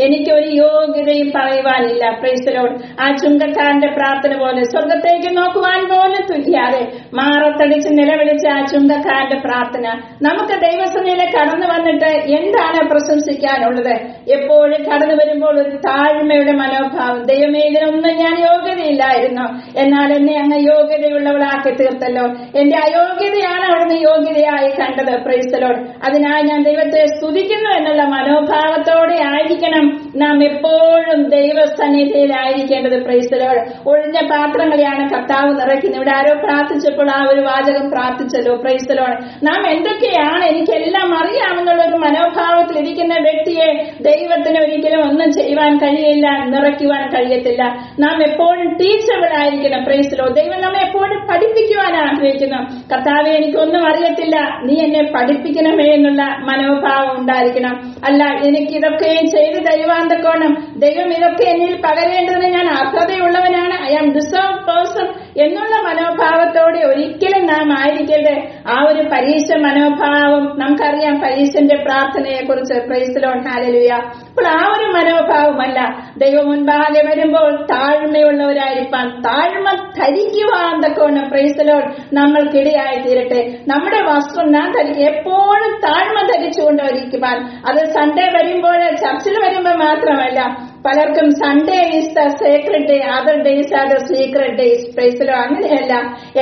എനിക്കൊരു യോഗ്യതയും പറയുവാനില്ല. Price the Lord. ആ ചുങ്കക്കാരന്റെ പ്രാർത്ഥന പോലെ, സ്വർഗത്തേക്ക് നോക്കുവാൻ പോലും തുല്യാതെ മാറത്തടിച്ച് നിലവിളിച്ച ആ ചുങ്കക്കാരന്റെ പ്രാർത്ഥന, നമുക്ക് ദൈവസന്നിധിയിൽ കടന്നു വന്നിട്ട് എന്താണ് പ്രശംസിക്കാനുള്ളത്? എപ്പോഴും കടന്നു വരുമ്പോൾ ഒരു താഴ്മയുടെ മനോഭാവം. ദൈവമേ, ഇതിനൊന്നും ഞാൻ യോഗ്യതയില്ലായിരുന്നു, എന്നാൽ എന്നെ അങ്ങ് യോഗ്യതയുള്ളവളാക്കി തീർത്തല്ലോ. എന്റെ അയോഗ്യതയാണ് അവിടുന്ന് യോഗ്യതയായി കണ്ടത്. Price the Lord. അതിനായി ഞാൻ ദൈവത്തെ സ്തുതിക്കുന്നു എന്നുള്ള മനോഭാവത്തോടെ ആയിരിക്കണം നാം എപ്പോഴും ദൈവസന്നിധിയിലായിരിക്കേണ്ടത്. Price the Lord. ഒഴിഞ്ഞ പാത്രങ്ങളെയാണ് കർത്താവ് നിറയ്ക്കുന്നത്. ഇവിടെ ആരോ പ്രാർത്ഥിച്ചപ്പോൾ ആ ഒരു വാചകം പ്രാർത്ഥിച്ചല്ലോ. Price the Lord. നാം എന്തൊക്കെയാണ്, എനിക്കെല്ലാം അറിയാമെന്നുള്ള ഒരു മനോഭാവത്തിൽ ഇരിക്കുന്ന വ്യക്തിയെ ദൈവത്തിന് ഒരിക്കലും ഒന്നും ചെയ്യുവാൻ കഴിയില്ല, നിറയ്ക്കുവാൻ കഴിയത്തില്ല. നാം എപ്പോഴും ടീച്ചബിൾ ആയിരിക്കണം. Price the Lord. ദൈവം നമ്മെ എപ്പോഴും പഠിപ്പിക്കുവാൻ ആഗ്രഹിക്കുന്നു. കർത്താവെ, എനിക്കൊന്നും അറിയത്തില്ല, നീ എന്നെ പഠിപ്പിക്കണമേ എന്നുള്ള മനോഭാവം ഉണ്ടായിരിക്കണം. അല്ല, എനിക്ക് ഇതൊക്കെ ചെയ്ത് ദൈവാന്തക്കോണം, ദൈവം ഇതൊക്കെ എന്നിൽ പകരേണ്ടതിന് ഞാൻ അർഹതയുള്ളവനാണ്, ഐ ആം ഡിസേർവ് പേഴ്സൺ എന്നുള്ള മനോഭാവത്തോടെ ഒരിക്കലും നാം ആയിരിക്കരുത്. ആ ഒരു പരീക്ഷ മനോഭാവം നമുക്കറിയാം, പരീക്ഷന്റെ പ്രാർത്ഥനയെ കുറിച്ച്. Price the Lord. ഹല്ലേലൂയ. അപ്പോൾ ആ ഒരു മനോഭാവമല്ല, ദൈവം മുൻപാകെ വരുമ്പോൾ താഴ്മയുള്ളവരായിരിക്കാൻ, താഴ്മ ധരിക്കുവാൻ തക്കോണം പ്രൈസ് ദി ലോർഡ് നമ്മൾക്കിടയായി തീരട്ടെ. നമ്മുടെ വസ്ത്രം നാം ധരിക്കുക, എപ്പോഴും താഴ്മ ധരിച്ചുകൊണ്ടിരിക്കുവാൻ. അത് സൺഡേ വരുമ്പോൾ, ചർച്ചിൽ വരുമ്പോൾ മാത്രമല്ല, പലർക്കും Sunday is the Sacred day, other days are the secret days. Price the Lord. അങ്ങനെയല്ല,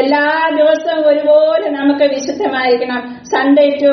എല്ലാ ദിവസവും ഒരുപോലെ നമുക്ക് വിശുദ്ധമായിരിക്കണം. സൺഡേ ടു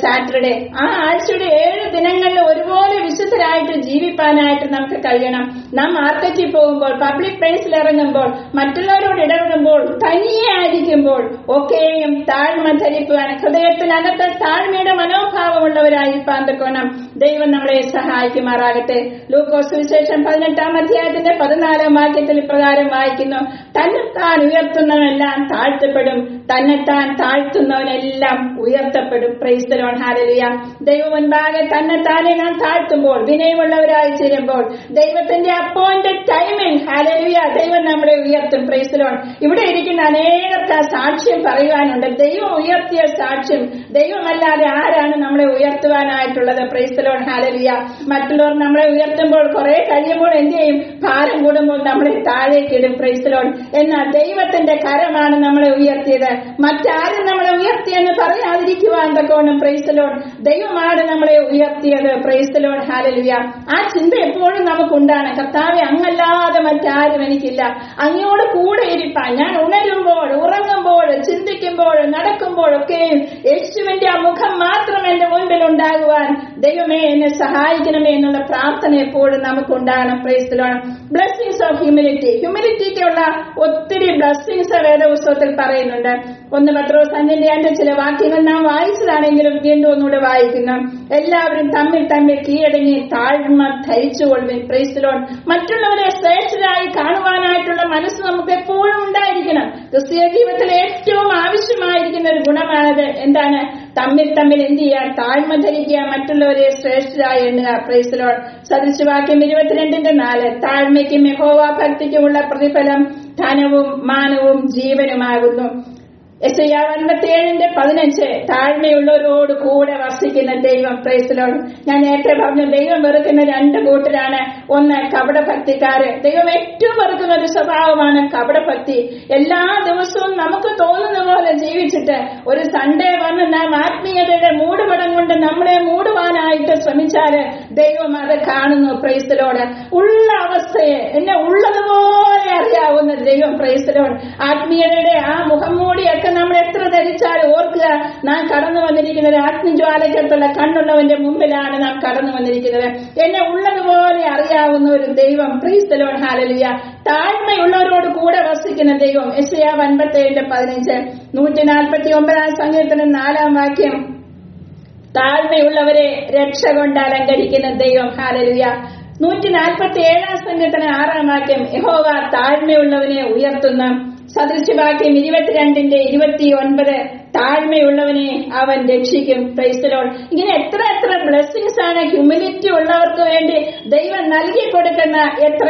സാറ്റർഡേ, ആ ആഴ്ചയുടെ 7 ദിനങ്ങളിൽ ഒരുപോലെ വിശുദ്ധരായിട്ട് ജീവിപ്പാനായിട്ട് നമുക്ക് കഴിയണം. നാം മാർക്കറ്റിൽ പോകുമ്പോൾ, പബ്ലിക് പ്ലേസിൽ ഇറങ്ങുമ്പോൾ, മറ്റുള്ളവരോട് ഇടപെടുമ്പോൾ, തനിയെ ആയിരിക്കുമ്പോൾ ഒക്കെയും താഴ്മ ധരിപ്പാൻ, ഹൃദയത്തിനകത്ത് താഴ്മയുടെ മനോഭാവമുള്ളവരായിരിക്കാൻ തക്കോണം ദൈവം നമ്മളെ സഹായിക്കുമാറാകട്ടെ. ലൂക്കോസ് സുവിശേഷം 18-ാം അധ്യായത്തിന്റെ 14-ാം വാക്യത്തിൽ ഇപ്രകാരം വായിക്കുന്നു, തന്നെത്താൻ ഉയർത്തുന്നവനെല്ലാം താഴ്ത്തപ്പെടും, തന്നെത്താൻ താഴ്ത്തുന്നവനെല്ലാം ഉയർത്തപ്പെടും. Praise the Lord. ഹല്ലേലൂയ. ദൈവം മുൻപാകെ തന്നെത്താനെ നാം താഴ്ത്തുമ്പോൾ, വിനയമുള്ളവരായി തീരുമ്പോൾ, ദൈവത്തിന്റെ അപ്പോയിന്റഡ് ടൈമിൽ, ഹല്ലേലൂയ, ദൈവം നമ്മളെ ഉയർത്തും. Price the Lord. ഇവിടെ ഇരിക്കുന്ന അനേകർക്ക് ആ സാക്ഷ്യം പറയുവാനുണ്ട്. ദൈവം ഉയർത്തിയ സാക്ഷ്യം. ദൈവമല്ലാതെ ആരാണ് നമ്മളെ ഉയർത്തുവാനായിട്ടുള്ളത്? Praise the Lord. ഹല്ലേലൂയ. മറ്റുള്ളവർ നമ്മളെ ഉയർത്തുമ്പോൾ കുറെ കഴിയുമ്പോൾ എന്ത് ചെയ്യും? ഭാരം കൂടുമ്പോൾ നമ്മളെ താഴേക്കിടും. Price the Lord. എന്നാൽ ദൈവത്തിന്റെ കരമാണ് നമ്മളെ ഉയർത്തിയത്. മറ്റാരും നമ്മളെ ഉയർത്തിയെന്ന് പറയാതിരിക്കുവാൻ തക്കോണം പ്രൈസ് ദി ലോർഡ് ദൈവമാണ് നമ്മളെ ഉയർത്തിയത്. Price the Lord. ഹല്ലേലൂയ. ആ ചിന്ത എപ്പോഴും നമുക്കുണ്ടാണ്. കർത്താവെ, അങ്ങല്ലാതെ മറ്റാരും എനിക്കില്ല, അങ്ങയോട് കൂടെ ഇരിപ്പാൻ. ഞാൻ ഉണരുമ്പോൾ, ഉറങ്ങുമ്പോൾ, ചിന്തിക്കുമ്പോൾ, നടക്കുമ്പോഴൊക്കെയും യേശു യേശുവിന്റെ ആ മുഖം മാത്രം എന്റെ മുൻപിൽ ഉണ്ടാകുവാൻ ദൈവമേ എന്നെ സഹായിക്കണമേ എന്നുള്ള പ്രാർത്ഥന എപ്പോഴും നമുക്കുണ്ടാകണം. Praise the Lord. Blessings of humility. ഹ്യൂമിലിറ്റിക്കുള്ള ഒത്തിരി ബ്ലെസ്സിങ്സ് വേദപുസ്തകത്തിൽ പറയുന്നുണ്ട്. 1 പത്രോസ് 5:5 ചില വാക്യങ്ങൾ നാം വായിച്ചതാണെങ്കിലും വീണ്ടും ഒന്നുകൂടെ വായിക്കുന്നു. എല്ലാവരും തമ്മിൽ തമ്മിൽ കീഴടങ്ങി താഴ്മ ധരിച്ചുകൊള്ളുവിൻ. Price the Lord. മറ്റുള്ളവരെ ശ്രേഷ്ഠരായി കാണുവാനായിട്ടുള്ള മനസ്സ് നമുക്ക് എപ്പോഴും ഉണ്ടായിരിക്കണം. ക്രിസ്തീയ ജീവിതത്തിൽ ഏറ്റവും ആവശ്യമായിരിക്കുന്ന ഒരു ഗുണമാണത്. എന്താണ്? തമ്മിൽ തമ്മിൽ എന്ത് ചെയ്യുക? താഴ്മ ധരിക്കുക, മറ്റുള്ളവരെ ശ്രേഷ്ഠരായി എണ്ണുക. Praise the Lord. സദൃശവാക്യം 22:4 താഴ്മയ്ക്കും യഹോവ ഭക്തിക്കുമുള്ള പ്രതിഫലം ധനവും മാനവും ജീവനുമാകുന്നു. യെശയ്യാ 57:15 താഴ്മയുള്ളവരോട് കൂടെ വസിക്കുന്ന ദൈവം. Price the Lord. ഞാൻ നേരത്തെ പറഞ്ഞു, ദൈവം വെറുക്കുന്ന 2 കൂട്ടരാണ്. ഒന്ന് കപടഭക്തിക്കാര്. ദൈവം ഏറ്റവും വെറുക്കുന്ന ഒരു സ്വഭാവമാണ് കപടഭക്തി. എല്ലാ ദിവസവും നമുക്ക് തോന്നുന്ന പോലെ ജീവിച്ചിട്ട് ഒരു സൺഡേ വന്ന് നാം ആത്മീയതയുടെ മൂടുപടം കൊണ്ട് നമ്മളെ മൂടുവാനായിട്ട് ശ്രമിച്ചാല് ദൈവം അത് കാണുന്നു. Price the Lord. ഉള്ള അവസ്ഥയെ എന്നെ ഉള്ളതുപോലെ അറിയാവുന്ന ദൈവം. Price the Lord. ആത്മീയതയുടെ ആ മുഖംമൂടിയൊക്കെ നമ്മൾ എത്ര ധരിച്ചാൽ ഓർക്കുക, നാം കടന്നു വന്നിരിക്കുന്നത് ആത്മജ്വാലയ്ക്കടുത്തുള്ള കണ്ണുള്ളവന്റെ മുമ്പിലാണ് നാം കടന്നു വന്നിരിക്കുന്നത്. എന്നെ ഉള്ളതുപോലെ അറിയാവുന്ന ഒരു ദൈവം. Price the Lord. ഹല്ലേലൂയ. താഴ്മയുള്ളവരോട് കൂടെ വസിക്കുന്ന ദൈവം. യെശയ്യാ 57:15 149 സങ്കീർത്തനം 4 വാക്യം താഴ്മയുള്ളവരെ രക്ഷ കൊണ്ട് അലങ്കരിക്കുന്ന ദൈവം. ഹല്ലേലൂയ. 147 സങ്കീർത്തനം 6 വാക്യം യഹോവ താഴ്മയുള്ളവനെ ഉയർത്തുന്ന. സദൃശവാക്യം 22:29 താഴ്മയുള്ളവനെ അവൻ രക്ഷിക്കും. Price the Lord. ഇങ്ങനെ എത്ര എത്ര ബ്ലെസ്സിങ്സ് ആണ് ഹ്യൂമിലിറ്റി ഉള്ളവർക്ക് വേണ്ടി ദൈവം നൽകി കൊടുക്കുന്ന എത്ര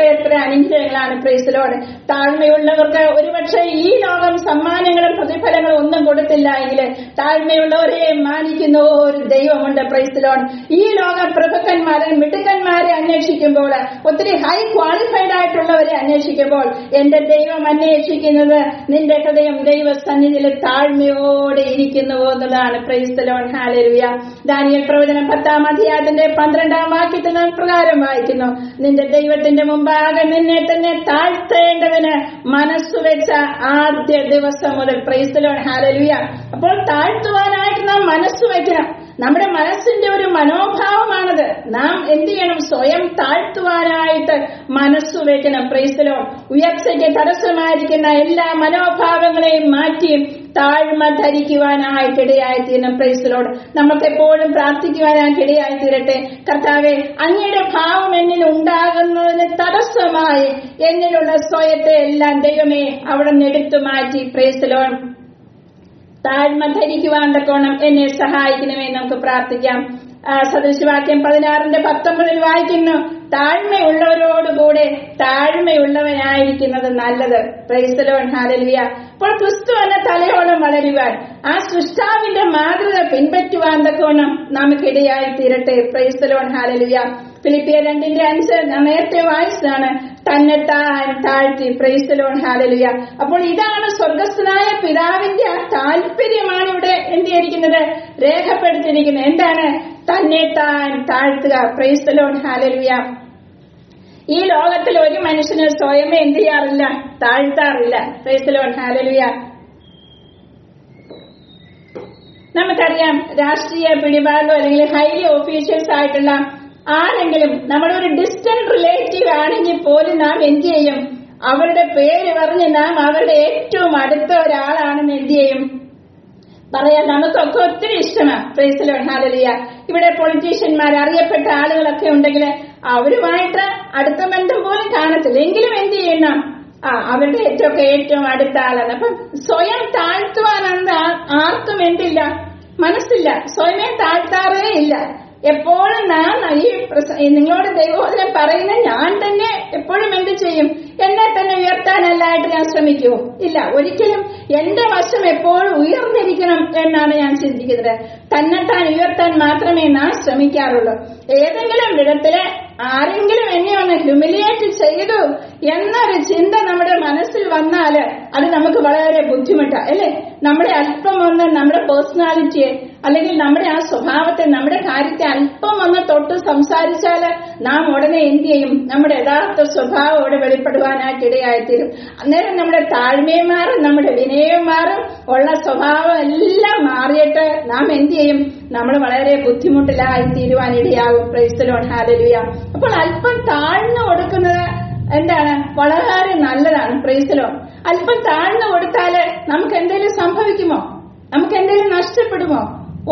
അനുഗ്രഹങ്ങളാണ്. Price the Lord. താഴ്മയുള്ളവർക്ക് ഒരുപക്ഷെ ഈ ലോകം സമ്മാനങ്ങളും പ്രതിഫലങ്ങളും ഒന്നും കൊടുത്തില്ല എങ്കിൽ താഴ്മയുള്ളവരെ മാനിക്കുന്ന ഒരു ദൈവമുണ്ട്. Price the Lord. ഈ ലോക പ്രഭുക്കന്മാരെ മിടുക്കന്മാരെ അന്വേഷിക്കുമ്പോൾ, ഒത്തിരി ഹൈ ക്വാളിഫൈഡ് ആയിട്ടുള്ളവരെ അന്വേഷിക്കുമ്പോൾ എന്റെ ദൈവം അന്വേഷിക്കുന്നത് നിന്റെ ഹൃദയം ദൈവസന്നിധിയിൽ താഴ്മയോടെ ഇരിക്കുന്നുവോ എന്നുള്ളതാണ്. Price the Lord. Hallelujah. Daniel പ്രവചനം 10:12 വാക്യത്തിൽ നാം പ്രകാരം വായിക്കുന്നു, നിന്റെ ദൈവത്തിന്റെ മുമ്പാകെ നിന്നെ തന്നെ താഴ്ത്തേണ്ടതിന് മനസ്സുവെച്ച ആദ്യ ദിവസം മുതൽ. Price the Lord. ഹല്ലേലൂയ. അപ്പോൾ താഴ്ത്തുവാനായിട്ട് നാം മനസ്സ് വയ്ക്കണം. നമ്മുടെ മനസ്സിന്റെ ഒരു മനോഭാവമാണത്. നാം എന്ത് ചെയ്യണം? സ്വയം താഴ്ത്തുവാനായിട്ട് മനസ്സു വയ്ക്കണം. Praise the Lord. ഉയർച്ചയ്ക്ക് തടസ്സമായിരിക്കുന്ന എല്ലാ മനോഭാവങ്ങളെയും മാറ്റി താഴ്മ ധരിക്കുവാനായിട്ട് ഇടയായിത്തീരണം. Praise the Lord. നമുക്ക് എപ്പോഴും പ്രാർത്ഥിക്കുവാനായിട്ട് ഇടയായിത്തീരട്ടെ. കർത്താവേ, അങ്ങയുടെ ഭാവം എന്നിൽ ഉണ്ടാകുന്നതിന് തടസ്സമായി എന്നിലുള്ള സ്വയത്തെ എല്ലാം ദൈവമേ അവിടെ നിന്ന് എടുത്തു മാറ്റി. Praise the Lord. താഴ്മ ധരിക്കുവാൻ തക്കോണം എന്നെ സഹായിക്കണമേ. നമുക്ക് പ്രാർത്ഥിക്കാം. സദൃശവാക്യം 16:19 വായിക്കുന്നു, താഴ്മയുള്ളവരോടുകൂടെ താഴ്മയുള്ളവനായിരിക്കുന്നത് നല്ലത്. Price the Lord. ഹല്ലേലൂയ. അപ്പോൾ ക്രിസ്തു എന്ന തലയോളം വളരുവാൻ, ആ സൃഷ്ടാവിന്റെ മാതൃക പിൻപറ്റുവാൻ തക്കോണം നമുക്കിടയായി തീരട്ടെ. Praise the Lord. ഹല്ലേലൂയ. ഫിലിപ്പിയർ 2:5 ഞാൻ നേരത്തെ വായിച്ചതാണ്, തന്നെത്താൻ താഴ്ത്തി. Price the Lord. ഹല്ലേലൂയ. അപ്പോൾ ഇതാണ് സ്വർഗസ്ഥനായ പിതാവിന്റെ ആ താല്പര്യമാണ് ഇവിടെ എന്ത് ചെയ്തിരിക്കുന്നത്? രേഖപ്പെടുത്തിയിരിക്കുന്നത്. എന്താണ്? തന്നെത്താൻ താഴ്ത്തുക. Praise the Lord. ഹല്ലേലൂയ. ഈ ലോകത്തിൽ ഒരു മനുഷ്യന് സ്വയമേ എന്ത് ചെയ്യാറില്ല? താഴ്ത്താറില്ല. Praise the Lord. ഹല്ലേലൂയ. നമുക്കറിയാം, രാഷ്ട്രീയ പിടിപാടോ അല്ലെങ്കിൽ ഹൈലി ഓഫീഷ്യൽസ് ആയിട്ടുള്ള ആരെങ്കിലും നമ്മുടെ ഒരു ഡിസ്റ്റന്റ് റിലേറ്റീവ് ആണെങ്കിൽ പോലും നാം എന്ത് ചെയ്യും? അവരുടെ പേര് പറഞ്ഞ് നാം അവരുടെ ഏറ്റവും അടുത്ത ഒരാളാണെന്ന് എന്ത് ചെയ്യും? പറയാൻ നമുക്കൊക്കെ ഒത്തിരി ഇഷ്ടമാണ്. Price the Lord. ഹല്ലേലൂയ. ഇവിടെ പൊളിറ്റീഷ്യന്മാർ, അറിയപ്പെട്ട ആളുകളൊക്കെ ഉണ്ടെങ്കിൽ അവരുമായിട്ട് അടുത്ത ബന്ധം പോലും കാണത്തില്ല. എങ്കിലും എന്ത് ചെയ്യണം? അവരുടെ ഏറ്റവും അടുത്ത ആളാണ്. അപ്പം സ്വയം താഴ്ത്തുവാനെന്ന് ആർക്കും എന്തില്ല? മനസ്സില്ല. സ്വയമേ താഴ്ത്താറേ ഇല്ല. എപ്പോഴും ഞാൻ ഈ നിങ്ങളോട് ദൈവബോധനം പറയുന്ന ഞാൻ തന്നെ എപ്പോഴും എന്ത് ചെയ്യും? എന്നെ തന്നെ ഉയർത്താനല്ലായിട്ട് ഞാൻ ശ്രമിക്കുമോ? ഇല്ല, ഒരിക്കലും. എന്റെ വശം എപ്പോഴും ഉയർന്നിരിക്കണം എന്നാണ് ഞാൻ ചിന്തിക്കുന്നത്. തന്നെത്താൻ ഉയർത്താൻ മാത്രമേ ഞാൻ ശ്രമിക്കാറുള്ളൂ. ഏതെങ്കിലും വിധത്തില് ആരെങ്കിലും എന്നെ ഒന്ന് ഹ്യൂമിലിയേറ്റ് ചെയ്തു എന്നൊരു ചിന്ത നമ്മുടെ മനസ്സിൽ വന്നാല് അത് നമുക്ക് വളരെ ബുദ്ധിമുട്ടാണ്, അല്ലേ? നമ്മളെ അല്പം ഒന്ന് നമ്മുടെ പേഴ്സണാലിറ്റിയെ അല്ലെങ്കിൽ നമ്മുടെ ആ സ്വഭാവത്തെ, നമ്മുടെ കാര്യത്തെ അല്പം ഒന്ന് തൊട്ട് സംസാരിച്ചാല് നാം ഉടനെ എന്ത് ചെയ്യും? നമ്മുടെ യഥാർത്ഥ സ്വഭാവം അവിടെ വെളിപ്പെടുവാനായിട്ട് ഇടയായിത്തീരും. അന്നേരം നമ്മുടെ താഴ്മയും മാറും, നമ്മുടെ വിനയവും മാറും, ഉള്ള സ്വഭാവം എല്ലാം മാറിയിട്ട് നാം എന്ത് ചെയ്യും? നമ്മൾ വളരെ ബുദ്ധിമുട്ടിലായി തീരുവാൻ ഇടയാകും. Praise the Lord, hallelujah. അപ്പോൾ അല്പം താഴ്ന്നു കൊടുക്കുന്നത് എന്താണ്? വളരെ നല്ലതാണ്. Praise the Lord. അല്പം താഴ്ന്നു കൊടുത്താല് നമുക്ക് എന്തെങ്കിലും സംഭവിക്കുമോ? നമുക്ക് എന്തെങ്കിലും നഷ്ടപ്പെടുമോ?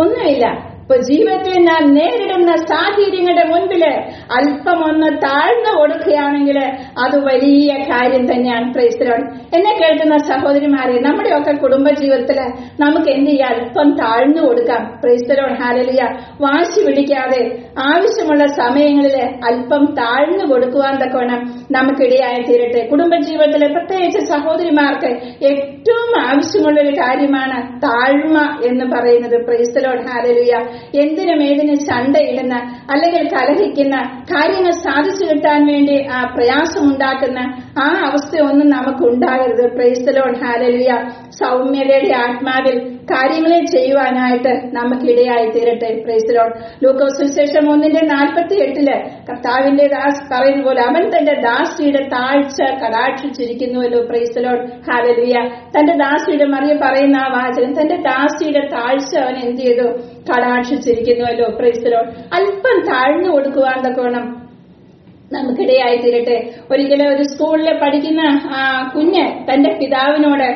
ഒന്നുമില്ല. ഇപ്പൊ ജീവിതത്തിൽ നാം നേരിടുന്ന സാഹചര്യങ്ങളുടെ മുൻപില് അല്പം ഒന്ന് താഴ്ന്നു കൊടുക്കുകയാണെങ്കിൽ അത് വലിയ കാര്യം തന്നെയാണ്. Price the Lord. എന്നെ കേൾക്കുന്ന സഹോദരിമാരെ, നമ്മുടെയൊക്കെ കുടുംബ ജീവിതത്തില് നമുക്ക് എന്ത് ചെയ്യാം? അല്പം താഴ്ന്നു കൊടുക്കാം. Price the Lord, hallelujah. വാശി പിടിക്കാതെ ആവശ്യമുള്ള സമയങ്ങളിൽ അല്പം താഴ്ന്നു കൊടുക്കുവാൻ തക്കവണ്ണം നമുക്കിടയായി തീരട്ടെ. കുടുംബജീവിതത്തിലെ പ്രത്യേകിച്ച് സഹോദരിമാർക്ക് ഏറ്റവും ആവശ്യമുള്ളൊരു കാര്യമാണ് താഴ്മ എന്ന് പറയുന്നത്. Price the Lord, hallelujah. എന്തിനും ഏതിനും ചണ്ടയിടുന്ന, അല്ലെങ്കിൽ കലഹിക്കുന്ന, കാര്യങ്ങൾ സാധിച്ചു കിട്ടാൻ വേണ്ടി പ്രയാസമുണ്ടാക്കുന്ന ആ അവസ്ഥയൊന്നും നമുക്ക് ഉണ്ടാകരുത്. Praise the Lord, hallelujah. സൗമ്യതയുടെ ആത്മാവിൽ കാര്യങ്ങളെ ചെയ്യുവാനായിട്ട് നമുക്കിടയായി തീരട്ടെ. Praise the Lord. ലൂക്കോസ് സുവിശേഷം 1:48 കർത്താവിന്റെ ദാസ് പറയുന്ന പോലെ അവൻ തന്റെ ദാസിയുടെ താഴ്ച കടാക്ഷിച്ചിരിക്കുന്നുവല്ലോ. Praise the Lord, hallelujah. തന്റെ ദാസിയുടെ മറിയ പറയുന്ന ആ വാചകം, തന്റെ ദാസിയുടെ താഴ്ച അവൻ എന്ത് ചെയ്തു? കടാക്ഷിച്ചിരിക്കുന്നുവല്ലോ. Praise the Lord. അല്പം താഴ്ന്നു കൊടുക്കുവാൻ തക്കവണ്ണം നമുക്കിടയായി തീരട്ടെ. ഒരിക്കലും ഒരു സ്കൂളിൽ പഠിക്കുന്ന കുഞ്ഞ് തന്റെ പിതാവിനോട്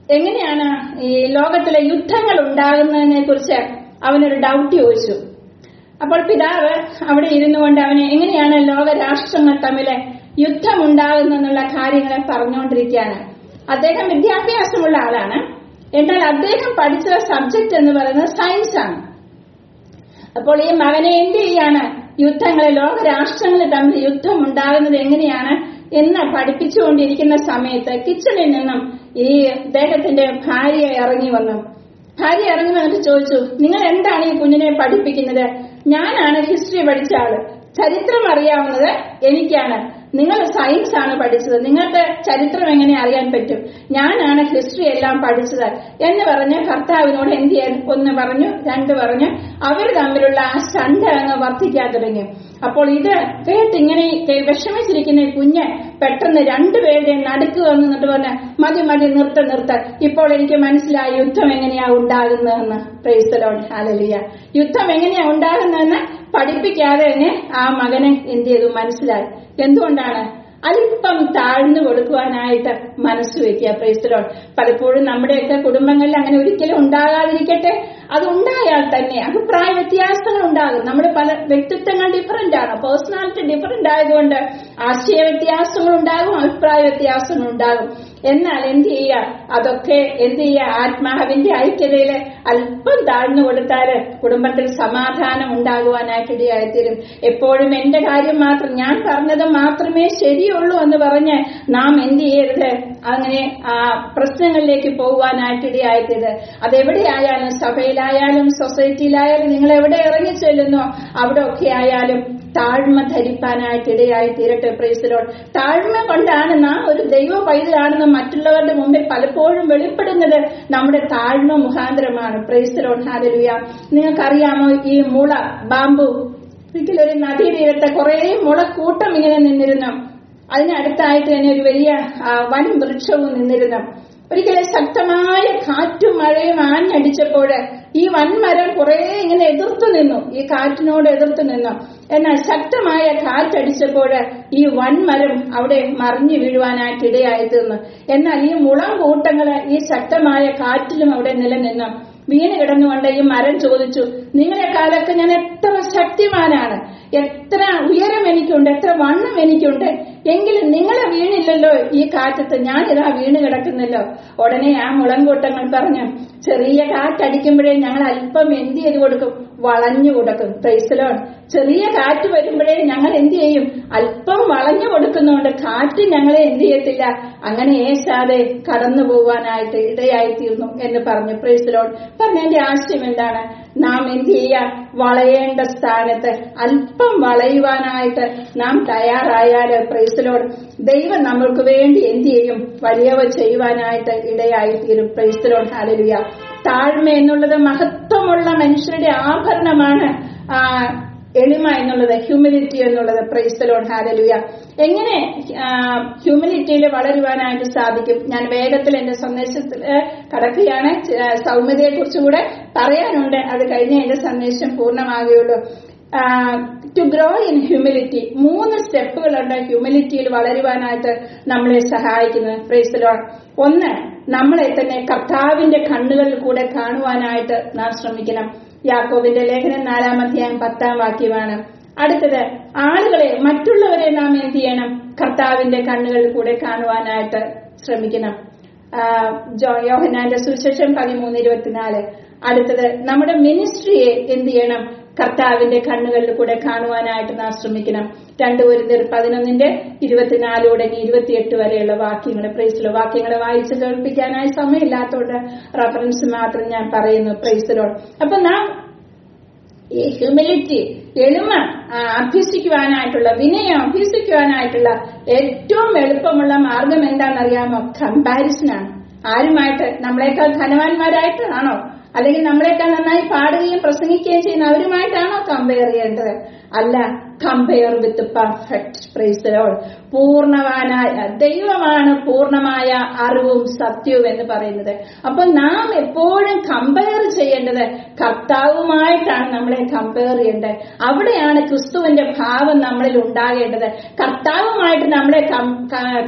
എങ്ങനെയാണ് ഈ ലോകത്തിലെ യുദ്ധങ്ങൾ ഉണ്ടാകുന്നതിനെ കുറിച്ച് അവനൊരു ഡൗട്ട് ചോദിച്ചു. അപ്പോൾ പിതാവ് അവിടെ ഇരുന്നു കൊണ്ട് അവന് എങ്ങനെയാണ് ലോകരാഷ്ട്രങ്ങൾ തമ്മില് യുദ്ധമുണ്ടാകുന്നെന്നുള്ള കാര്യങ്ങളെ പറഞ്ഞുകൊണ്ടിരിക്കുകയാണ്. അദ്ദേഹം വിദ്യാഭ്യാസമുള്ള ആളാണ്. എന്നാൽ അദ്ദേഹം പഠിച്ച സബ്ജക്ട് എന്ന് പറയുന്നത് സയൻസ് ആണ്. അപ്പോൾ ഈ മകനെ എന്ത് ചെയ്യാണ്? യുദ്ധങ്ങൾ, ലോകരാഷ്ട്രങ്ങൾ തമ്മിൽ യുദ്ധം ഉണ്ടാകുന്നത് എങ്ങനെയാണ് എന്ന് പഠിപ്പിച്ചുകൊണ്ടിരിക്കുന്ന സമയത്ത് കിച്ചണിൽ നിന്നും ഈ അദ്ദേഹത്തിന്റെ ഭാര്യ ഇറങ്ങി വന്നിട്ട് ചോദിച്ചു, നിങ്ങൾ എന്താണ് ഈ കുഞ്ഞിനെ പഠിപ്പിക്കുന്നത്? ഞാനാണ് ഹിസ്റ്ററി പഠിച്ച ആള്, ചരിത്രം അറിയാവുന്നത് എനിക്കാണ്. നിങ്ങൾ സയൻസ് ആണ് പഠിച്ചത്, നിങ്ങൾക്ക് ചരിത്രം എങ്ങനെ അറിയാൻ പറ്റും? ഞാനാണ് ഹിസ്റ്ററി എല്ലാം പഠിച്ചത് എന്ന് പറഞ്ഞ് ഭർത്താവിനോട് എന്ത് ചെയ്യാൻ? 1 പറഞ്ഞു, 2 പറഞ്ഞു. അവർ തമ്മിലുള്ള ആ ശണ്ട അങ്ങ് വർദ്ധിക്കാൻ തുടങ്ങി. അപ്പോൾ ഇത് കേട്ടിങ്ങനെ വിഷമിച്ചിരിക്കുന്ന കുഞ്ഞ് പെട്ടെന്ന് 2 പേരുടെ നടുക്ക് വന്നിട്ട് പറഞ്ഞ്, മതി നിർത്ത, ഇപ്പോൾ എനിക്ക് മനസ്സിലായി യുദ്ധം എങ്ങനെയാ ഉണ്ടാകുന്നതെന്ന്. Praise the Lord, hallelujah. യുദ്ധം എങ്ങനെയാ ഉണ്ടാകുന്നതെന്ന് പഠിപ്പിക്കാതെ തന്നെ ആ മകനെ എന്ത് ചെയ്തു? മനസ്സിലായി. എന്തുകൊണ്ടാണ്? അല്പം താഴ്ന്നു കൊടുക്കുവാനായിട്ട് മനസ്സ് വെക്കുക. Price the Lord. പലപ്പോഴും നമ്മുടെയൊക്കെ കുടുംബങ്ങളിൽ അങ്ങനെ ഒരിക്കലും ഉണ്ടാകാതിരിക്കട്ടെ. അത് ഉണ്ടായാൽ തന്നെ അഭിപ്രായ വ്യത്യാസങ്ങൾ ഉണ്ടാകും. നമ്മുടെ പല വ്യക്തിത്വങ്ങൾ ഡിഫറന്റ് ആണ്, പേഴ്സണാലിറ്റി ഡിഫറന്റ് ആയതുകൊണ്ട് ആശയ വ്യത്യാസങ്ങൾ ഉണ്ടാകും, അഭിപ്രായ വ്യത്യാസങ്ങൾ ഉണ്ടാകും. എന്നാൽ എന്ത് ചെയ്യുക? അതൊക്കെ എന്ത് ചെയ്യുക? ആത്മാവിന്റെ ഐക്യതയില് അല്പം താഴ്ന്നു കൊടുത്താല് കുടുംബത്തിൽ സമാധാനം ഉണ്ടാകുവാനായിട്ട് ഇടയായിത്തീരും. എപ്പോഴും എന്റെ കാര്യം മാത്രം, ഞാൻ പറഞ്ഞത് മാത്രമേ ശരിയുള്ളൂ എന്ന് പറഞ്ഞ് നാം എന്ത് ചെയ്യരുത്? അങ്ങനെ പ്രശ്നങ്ങളിലേക്ക് പോകുവാനായിട്ട് ഇടയായിത്തീരുത്. അതെവിടെയായാലും, സഭയിലായാലും സൊസൈറ്റിയിലായാലും, നിങ്ങൾ എവിടെ ഇറങ്ങി ചെല്ലുന്നോ അവിടെ ഒക്കെ ആയാലും താഴ്മ ധരിപ്പാനായിട്ട് ഇടയായി തീരട്ടെ. Praise the Lord. താഴ്മ കൊണ്ടാണ് നാം ഒരു ദൈവ പൈതലാണെന്ന് മറ്റുള്ളവരുടെ മുമ്പിൽ പലപ്പോഴും വെളിപ്പെടുന്നത് നമ്മുടെ താഴ്മ മുഖാന്തരമാണ്. Praise the Lord, hallelujah. നിങ്ങൾക്കറിയാമോ ഈ മുള, ബാമ്പു? ഒരിക്കലൊരു നദീതീരത്തെ കുറെ മുളക്കൂട്ടം ഇങ്ങനെ നിന്നിരുന്നു. അതിനടുത്തായിട്ട് തന്നെ ഒരു വലിയ വൻ വൃക്ഷവും നിന്നിരുന്നു. ഒരിക്കലും ശക്തമായ കാറ്റും മഴയും ആഞ്ഞടിച്ചപ്പോൾ ഈ വൻമരം കുറെ ഇങ്ങനെ എതിർത്തു നിന്നു, ഈ കാറ്റിനോട് എതിർത്തു നിന്നു. എന്നാൽ ശക്തമായ കാറ്റടിച്ചപ്പോൾ ഈ വൻമരം അവിടെ മറിഞ്ഞു വീഴുവാനായിട്ട് ഇടയായി തീർന്നു. എന്നാൽ ഈ മുളം കൂട്ടങ്ങള് ഈ ശക്തമായ കാറ്റിലും അവിടെ നിലനിന്നു. വീണ് കിടന്നുകൊണ്ട് ഈ മരം ചോദിച്ചു, നിങ്ങളെക്കാളൊക്കെ ഞാൻ എത്ര ശക്തിമാനാണ്, എത്ര ഉയരം എനിക്കുണ്ട്, എത്ര വണ്ണം എനിക്കുണ്ട്, എങ്കിലും നിങ്ങളെ വീണില്ലല്ലോ ഈ കാറ്റത്ത്, ഞാനിതാ വീണ് കിടക്കുന്നല്ലോ. ഉടനെ ആ മുളങ്കൂട്ടങ്ങൾ പറഞ്ഞു, ചെറിയ കാറ്റടിക്കുമ്പോഴേ ഞങ്ങൾ അല്പം എന്ത് ചെയ്ത് കൊടുക്കും? വളഞ്ഞു കൊടുക്കും. Price the Lord. ചെറിയ കാറ്റ് വരുമ്പോഴേ ഞങ്ങൾ എന്ത് ചെയ്യും? അല്പം വളഞ്ഞു കൊടുക്കുന്നതുകൊണ്ട് കാറ്റ് ഞങ്ങളെ എന്ത് ചെയ്യത്തില്ല, അങ്ങനെ ഏശാതെ കടന്നു പോവാനായിട്ട് ഇടയായിത്തീർന്നു എന്ന് പറഞ്ഞു. Price the Lord. പറഞ്ഞതിന്റെ ആശയം എന്താണ്? നാം എന്ത് ചെയ്യുക? വളയേണ്ട സ്ഥാനത്ത് അല്പം വളയുവാനായിട്ട് നാം തയ്യാറായാല് പ്രൈസ് ദി ലോർഡ്, ദൈവം നമ്മൾക്ക് വേണ്ടി എന്ത് ചെയ്യും? വലിയവ ചെയ്യുവാനായിട്ട് ഇടയായിത്തീരും. Praise the Lord, hallelujah. താഴ്മ എന്നുള്ളത് മഹത്വമുള്ള മനുഷ്യരുടെ ആഭരണമാണ്. എളിമ എന്നുള്ളത്, ഹ്യൂമിലിറ്റി എന്നുള്ളത്. Praise the Lord, hallelujah. എങ്ങനെ ഹ്യൂമിലിറ്റിയിൽ വളരുവാനായിട്ട് സാധിക്കും? ഞാൻ വേഗത്തിൽ എന്റെ സന്ദേശത്തിൽ കടക്കുകയാണ്. സൗമ്യതയെ കുറിച്ചുകൂടെ പറയാനുണ്ട്, അത് കഴിഞ്ഞ് എന്റെ സന്ദേശം പൂർണ്ണമാകുകയുള്ളൂ. ടു ഗ്രോ ഇൻ ഹ്യൂമിലിറ്റി 3 സ്റ്റെപ്പുകളുണ്ട് ഹ്യൂമിലിറ്റിയിൽ വളരുവാനായിട്ട് നമ്മളെ സഹായിക്കുന്നത്. Price the lord. 1, നമ്മളെ തന്നെ കർത്താവിന്റെ കണ്ണുകളിൽ കൂടെ കാണുവാനായിട്ട് നാം ശ്രമിക്കണം. യാക്കോബിന്റെ ലേഖനം 4-ാം അധ്യായം 10-ാം വാക്യമാണ്. അടുത്തത്, ആളുകളെ, മറ്റുള്ളവരെ നാം എന്ത് ചെയ്യണം? കർത്താവിന്റെ കണ്ണുകളിൽ കൂടെ കാണുവാനായിട്ട് ശ്രമിക്കണം. യോഹന്നാന്റെ സുവിശേഷം 13:24. അടുത്തത്, നമ്മുടെ മിനിസ്ട്രിയെ എന്ത് ചെയ്യണം? കർത്താവിന്റെ കണ്ണുകളിൽ കൂടെ കാണുവാനായിട്ട് നാം ശ്രമിക്കണം. 2 കൊരിന്ത്യർ 11:24 തുടങ്ങി 28 വരെയുള്ള വാക്യങ്ങൾ. Praise Lord. വാക്യങ്ങളെ വായിച്ച് കേൾപ്പിക്കാനായി സമയമില്ലാത്തതുകൊണ്ട് റഫറൻസ് മാത്രം ഞാൻ പറയുന്നു. Praise lord. അപ്പൊ നാം ഈ ഹ്യൂമിലിറ്റി, എളിമ അഭ്യസിക്കുവാനായിട്ടുള്ള, വിനയം അഭ്യസിക്കുവാനായിട്ടുള്ള ഏറ്റവും എളുപ്പമുള്ള മാർഗം എന്താണെന്നറിയാമോ? കമ്പാരിസനാണ്. ആരുമായിട്ട്? നമ്മളെക്കാൾ ധനവാന്മാരായിട്ടാണോ? അല്ലെങ്കിൽ നമ്മളെക്കാൾ നന്നായി പാടുകയും പ്രസംഗിക്കുകയും ചെയ്യുന്ന അവരുമായിട്ടാണോ കമ്പയർ ചെയ്യേണ്ടത്? അല്ല. Compare with perfect. Praise the Lord. പൂർണ്ണവാനായ ദൈവമാണ് പൂർണ്ണമായ അറിവും സത്യവും എന്ന് പറയുന്നത്. അപ്പൊ നാം എപ്പോഴും കമ്പയർ ചെയ്യേണ്ടത് കർത്താവുമായിട്ടാണ്. നമ്മളെ കമ്പയർ ചെയ്യേണ്ടത് അവിടെയാണ് ക്രിസ്തുവിന്റെ ഭാവം നമ്മളിൽ ഉണ്ടാകേണ്ടത്. കർത്താവുമായിട്ട് നമ്മളെ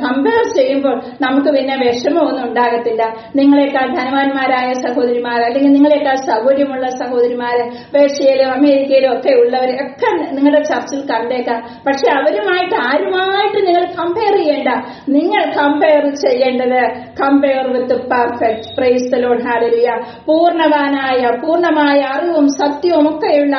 കമ്പയർ ചെയ്യുമ്പോൾ നമുക്ക് പിന്നെ വിഷമമൊന്നും ഉണ്ടാകത്തില്ല. നിങ്ങളെക്കാൾ ധനവാന്മാരായ സഹോദരിമാർ, അല്ലെങ്കിൽ നിങ്ങളെക്കാൾ സൗകര്യമുള്ള സഹോദരിമാര് പേർഷ്യയിലും അമേരിക്കയിലും ഒക്കെ ഉള്ളവരെ ഒക്കെ നിങ്ങളുടെ ചർച്ചിൽ കണ്ടേക്കാം. പക്ഷെ അവരുമായിട്ട് ആരുമായിട്ട് നിങ്ങൾ കമ്പയർ ചെയ്യേണ്ട. നിങ്ങൾ കമ്പയർ ചെയ്യേണ്ടത് compare with perfect. Praise the Lord, hallelujah. പൂർണ്ണമായ അറിവും സത്യവും ഒക്കെയുള്ള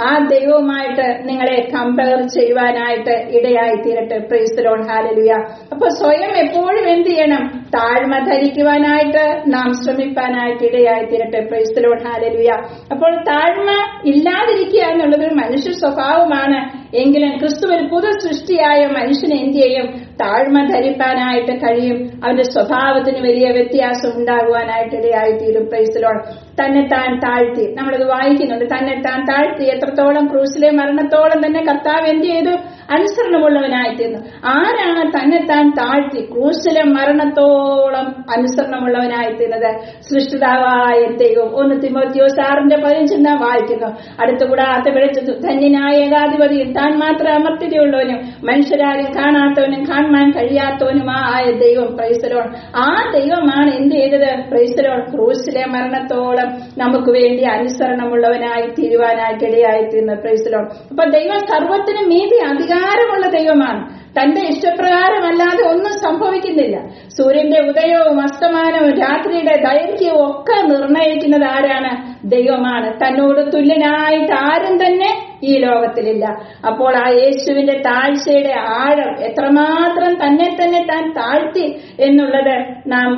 ആ ദൈവവുമായിട്ട് നിങ്ങളെ കമ്പയർ ചെയ്യുവാനായിട്ട് ഇടയായി തീരട്ടെ. Praise the Lord, hallelujah. അപ്പൊ സ്വയം എപ്പോഴും എന്ത് ചെയ്യണം? താഴ്മ ധരിക്കുവാനായിട്ട് നാം ശ്രമിക്കാനായിട്ട് ഇടയായി തീരട്ടെ. Praise the Lord, hallelujah. അപ്പോൾ താഴ്മ ഇല്ലാതിരിക്കുക എന്നുള്ളത് ഒരു മനുഷ്യ സ്വഭാവമാണ്. എങ്കിലും ക്രിസ്തുവിൽ പുതു സൃഷ്ടിയായ മനുഷ്യനെ എന്ത് ചെയ്യും? താഴ്മ ധരിപ്പാനായിട്ട് കഴിയും. അവന്റെ സ്വഭാവത്തിന് വലിയ വ്യത്യാസം ഉണ്ടാകുവാനായിട്ട് ഇടയായിത്തീരും. Praise the Lord. തന്നെത്താൻ താഴ്ത്തി, നമ്മളത് വായിക്കുന്നുണ്ട്. തന്നെത്താൻ താഴ്ത്തി എത്രത്തോളം? ക്രൂസിലെ മരണത്തോളം തന്നെ കർത്താവ് എന്ത് ചെയ്തു? അനുസരണമുള്ളവനായിത്തീർന്നു. ആരാണ് തന്നെത്താൻ താഴ്ത്തി ക്രൂസിലെ മരണത്തോളം അനുസരണമുള്ളവനായിത്തീർന്നത്? സൃഷ്ടിതാവായ ദൈവം. 1 തിമോഥെയോസ് 6:15 നാം വായിക്കുന്നു. അടുത്തുകൂടാത്ത വിളിച്ചു ധന്യനായ ഏകാധിപതി, താൻ മാത്രം അമർത്യതയുള്ളവനും മനുഷ്യരാരും കാണാത്തവനും കാണാൻ കഴിയാത്തവനുമായ ദൈവം. Price the Lord. ആ ദൈവമാണ് എന്ത് ചെയ്തത്? Price the Lord. ക്രൂസിലെ മരണത്തോളം നമുക്ക് വേണ്ടി അനുസരണമുള്ളവനായി തീരുവാനായിട്ട് ഇടയായിത്തീർന്നത്. Praise the Lord. അപ്പൊ ദൈവം സർവ്വത്തിനും മീതി അധികാരമുള്ള ദൈവമാണ്. തന്റെ ഇഷ്ടപ്രകാരമല്ലാതെ ഒന്നും സംഭവിക്കുന്നില്ല. സൂര്യന്റെ ഉദയവും അസ്തമാനവും രാത്രിയുടെ ദൈർഘ്യവും ഒക്കെ നിർണയിക്കുന്നത് ആരാണ്? ദൈവമാണ്. തന്നോട് തുല്യനായിട്ട് ആരും തന്നെ ഈ ലോകത്തിലില്ല. അപ്പോൾ ആ യേശുവിന്റെ താഴ്ചയുടെ ആഴം എത്രമാത്രം തന്നെ താൻ താഴ്ത്തി എന്നുള്ളത് നാം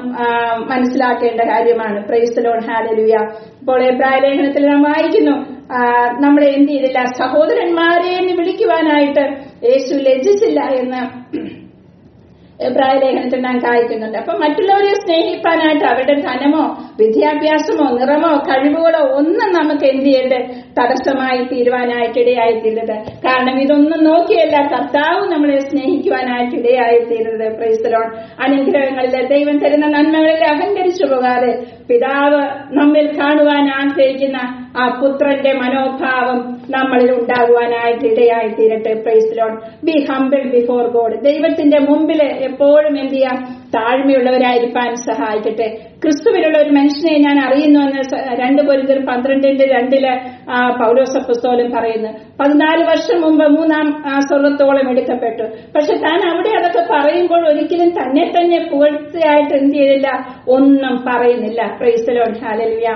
മനസ്സിലാക്കേണ്ട കാര്യമാണ്. Price the Lord, hallelujah. ഇപ്പോൾ എബ്രായ ലേഖനത്തിൽ നാം വായിക്കുന്നു, നമ്മളെ എന്ത് ചെയ്തില്ല? സഹോദരന്മാരെ എന്ന് വിളിക്കുവാനായിട്ട് യേശു ലജ്ജിച്ചില്ല എന്ന് എബ്രായ ലേഖനത്തിൽ നാം കാണിക്കുന്നുണ്ട്. അപ്പൊ മറ്റുള്ളവരെ സ്നേഹിക്കാനായിട്ട് അവരുടെ ധനമോ വിദ്യാഭ്യാസമോ നിറമോ കഴിവുകളോ ഒന്നും നമുക്ക് എന്ത് ചെയ്യരുത്? തടസ്സമായി തീരുവാനായിട്ട് ഇടയായിത്തീരുന്നത്. കാരണം ഇതൊന്നും നോക്കിയല്ല കർത്താവ് നമ്മളെ സ്നേഹിക്കുവാനായിട്ട് ഇടയായിത്തീരുന്നത്. Praise the Lord. അനുഗ്രഹങ്ങളിലെ ദൈവം തരുന്ന നന്മകളിൽ അഹങ്കരിച്ചു പോകാതെ പിതാവ് നമ്മിൽ കാണുവാൻ ആഗ്രഹിക്കുന്ന ആ പുത്രന്റെ മനോഭാവം നമ്മളിൽ ഉണ്ടാകുവാനായിട്ട് ഇടയായിത്തീരട്ടെ. Praise the Lord. Be humble before God. ദൈവത്തിന്റെ മുമ്പിൽ എപ്പോഴും എന്ത് ചെയ്യാം? താഴ്മയുള്ളവരായിരിക്കാൻ സഹായിക്കട്ടെ. ക്രിസ്തുവിലുള്ള ഒരു മനുഷ്യനെ ഞാൻ അറിയുന്നു എന്ന് 2 കൊരിന്ത്യർ 12:2 പൗലോസ് അപ്പോസ്തലൻ പറയുന്നു. 14 വർഷം മുമ്പ് 3-ാം സ്വർഗ്ഗത്തോളം എടുക്കപ്പെട്ടു. പക്ഷെ താൻ അവിടെ അതൊക്കെ പറയുമ്പോൾ ഒരിക്കലും തന്നെ പുകഴ്ചയായിട്ട് എന്ത് ചെയ്തില്ല? ഒന്നും പറയുന്നില്ല. Price the Lord, hallelujah.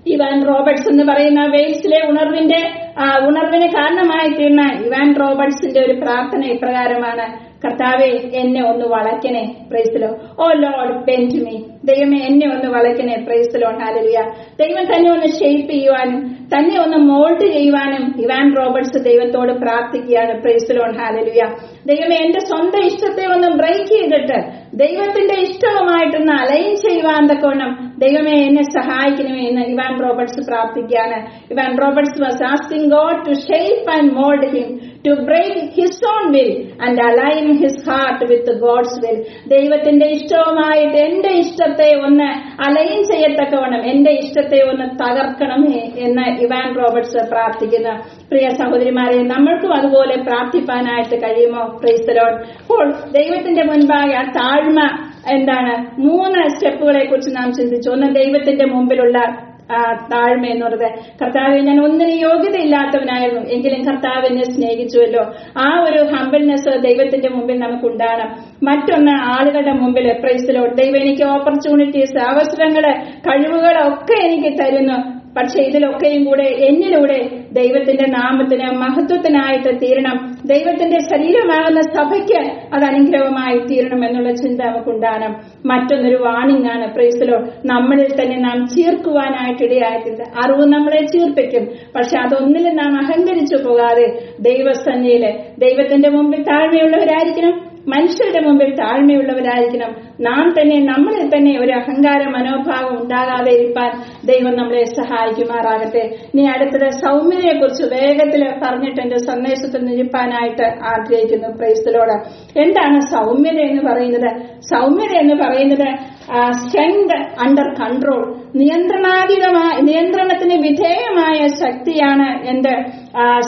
Ivan Roberts എന്ന് പറയുന്ന വെയിൽസിലെ ഉണർവിന് കാരണമായി തീർന്ന ഇവാൻ റോബർട്ട്സിന്റെ ഒരു പ്രാർത്ഥന ഇപ്രകാരമാണ്: കർത്താവെ എന്നെ ഒന്ന് വളയ്ക്കണേ, പ്രൈസ് ലോർഡ്. ഓ ലോർഡ് ബെൻഡ് മീ, ദൈവമേ എന്നെ ഒന്ന് വളയ്ക്കണേ, പ്രൈസ് ലോർഡ്. ഹല്ലേലൂയ. ദൈവം തന്നെ ഒന്ന് ഷേപ്പ് ചെയ്യുവാനും തന്നെ ഒന്ന് മോൾഡ് ചെയ്യുവാനും ഇവാൻ റോബർട്സ് ദൈവത്തോട് പ്രാർത്ഥിക്കുകയാണ്, പ്രൈസ് ലോർഡ്. ഹല്ലേലൂയ. ദൈവമേ എന്റെ സ്വന്തം ഇഷ്ടത്തെ ഒന്ന് ബ്രേക്ക് ചെയ്തിട്ട് ദൈവത്തിന്റെ ഇഷ്ടവുമായിട്ടൊന്ന് അലൈൻ ചെയ്യുവാൻ തക്കവണ്ണം ദൈവമേ എന്നെ സഹായിക്കണമേ എന്ന് ഇവാൻ റോബർട്സ് പ്രാർത്ഥിക്കുകയാണ്. Evan Roberts was asking God to shape and mould him, to break his own will and align his heart with God's will. ദൈവത്തിന്റെ ഇഷ്ടവുമായിട്ട് എന്റെ ഇഷ്ടത്തെ ഒന്ന് അലൈൻ ചെയ്യത്തക്കവണ്ണം എന്റെ ഇഷ്ടത്തെ ഒന്ന് തകർക്കണമേ എന്ന് ഇവാൻ റോബർട്സ് പ്രാർത്ഥിക്കുന്നു. പ്രിയ സഹോദരിമാരെ, നമ്മൾക്കും അതുപോലെ പ്രാർത്ഥിപ്പാനായിട്ട് കഴിയുമോ? Price the Lord. അപ്പോൾ ദൈവത്തിന്റെ മുൻപാകെ ആ താഴ്മ എന്താണ്? 3 സ്റ്റെപ്പുകളെ കുറിച്ച് നാം ചിന്തിച്ചു. ഒന്ന്, ദൈവത്തിന്റെ മുമ്പിലുള്ള താഴ്മ എന്ന് പറയുന്നത്, കർത്താവ് ഞാൻ ഒന്നിന് യോഗ്യതയില്ലാത്തവനായിരുന്നു, എങ്കിലും കർത്താവ് എന്നെ സ്നേഹിച്ചുവല്ലോ. ആ ഒരു ഹംബിൾനെസ് ദൈവത്തിന്റെ മുമ്പിൽ നമുക്കുണ്ടാകണം. മറ്റൊന്ന്, ആളുകളുടെ മുമ്പിൽ പ്രൈസ് ദി ലോർഡ്, ദൈവം എനിക്ക് ഓപ്പർച്യൂണിറ്റീസ്, അവസരങ്ങള്, കഴിവുകളൊക്കെ എനിക്ക് തരുന്നു. പക്ഷെ ഇതിലൊക്കെയും കൂടെ എന്നിലൂടെ ദൈവത്തിന്റെ നാമത്തിന് മഹത്വത്തിനായിട്ട് തീരണം, ദൈവത്തിന്റെ ശരീരമാകുന്ന സഭയ്ക്ക് അത് അനുഗ്രഹമായി തീരണം എന്നുള്ള ചിന്ത നമുക്കുണ്ടാകണം. മറ്റൊന്നൊരു വാണിംഗ് ആണ്, പ്രൈസ് ദി ലോർഡ്, നമ്മളിൽ തന്നെ നാം ചീർക്കുവാനായിട്ട് ഇടയായിട്ടില്ല. അറിവ് നമ്മളെ ചീർപ്പിക്കും, പക്ഷെ അതൊന്നിലും നാം അഹങ്കരിച്ചു പോകാതെ ദൈവസന്നിധിയില് ദൈവത്തിന്റെ മുമ്പിൽ താഴ്മയുള്ളവരായിരിക്കണം, മനുഷ്യരുടെ മുമ്പിൽ താഴ്മയുള്ളവരായിരിക്കണം. നാം തന്നെ നമ്മളിൽ തന്നെ ഒരു അഹങ്കാര മനോഭാവം ഉണ്ടാകാതെ ഇരിക്കാൻ ദൈവം നമ്മളെ സഹായിക്കുമാറാകട്ടെ. ഇനി അടുത്തത് സൗമ്യതയെ കുറിച്ച് വേഗത്തിൽ പറഞ്ഞിട്ട് എന്റെ സന്ദേശത്തിൽ നിരിപ്പാനായിട്ട് ആഗ്രഹിക്കുന്നു. Price the Lord. എന്താണ് സൗമ്യത എന്ന് പറയുന്നത്? സൗമ്യത എന്ന് പറയുന്നത് സ്ട്രെങ്ത് അണ്ടർ കൺട്രോൾ, നിയന്ത്രണത്തിന് വിധേയമായ ശക്തിയാണ് എന്റെ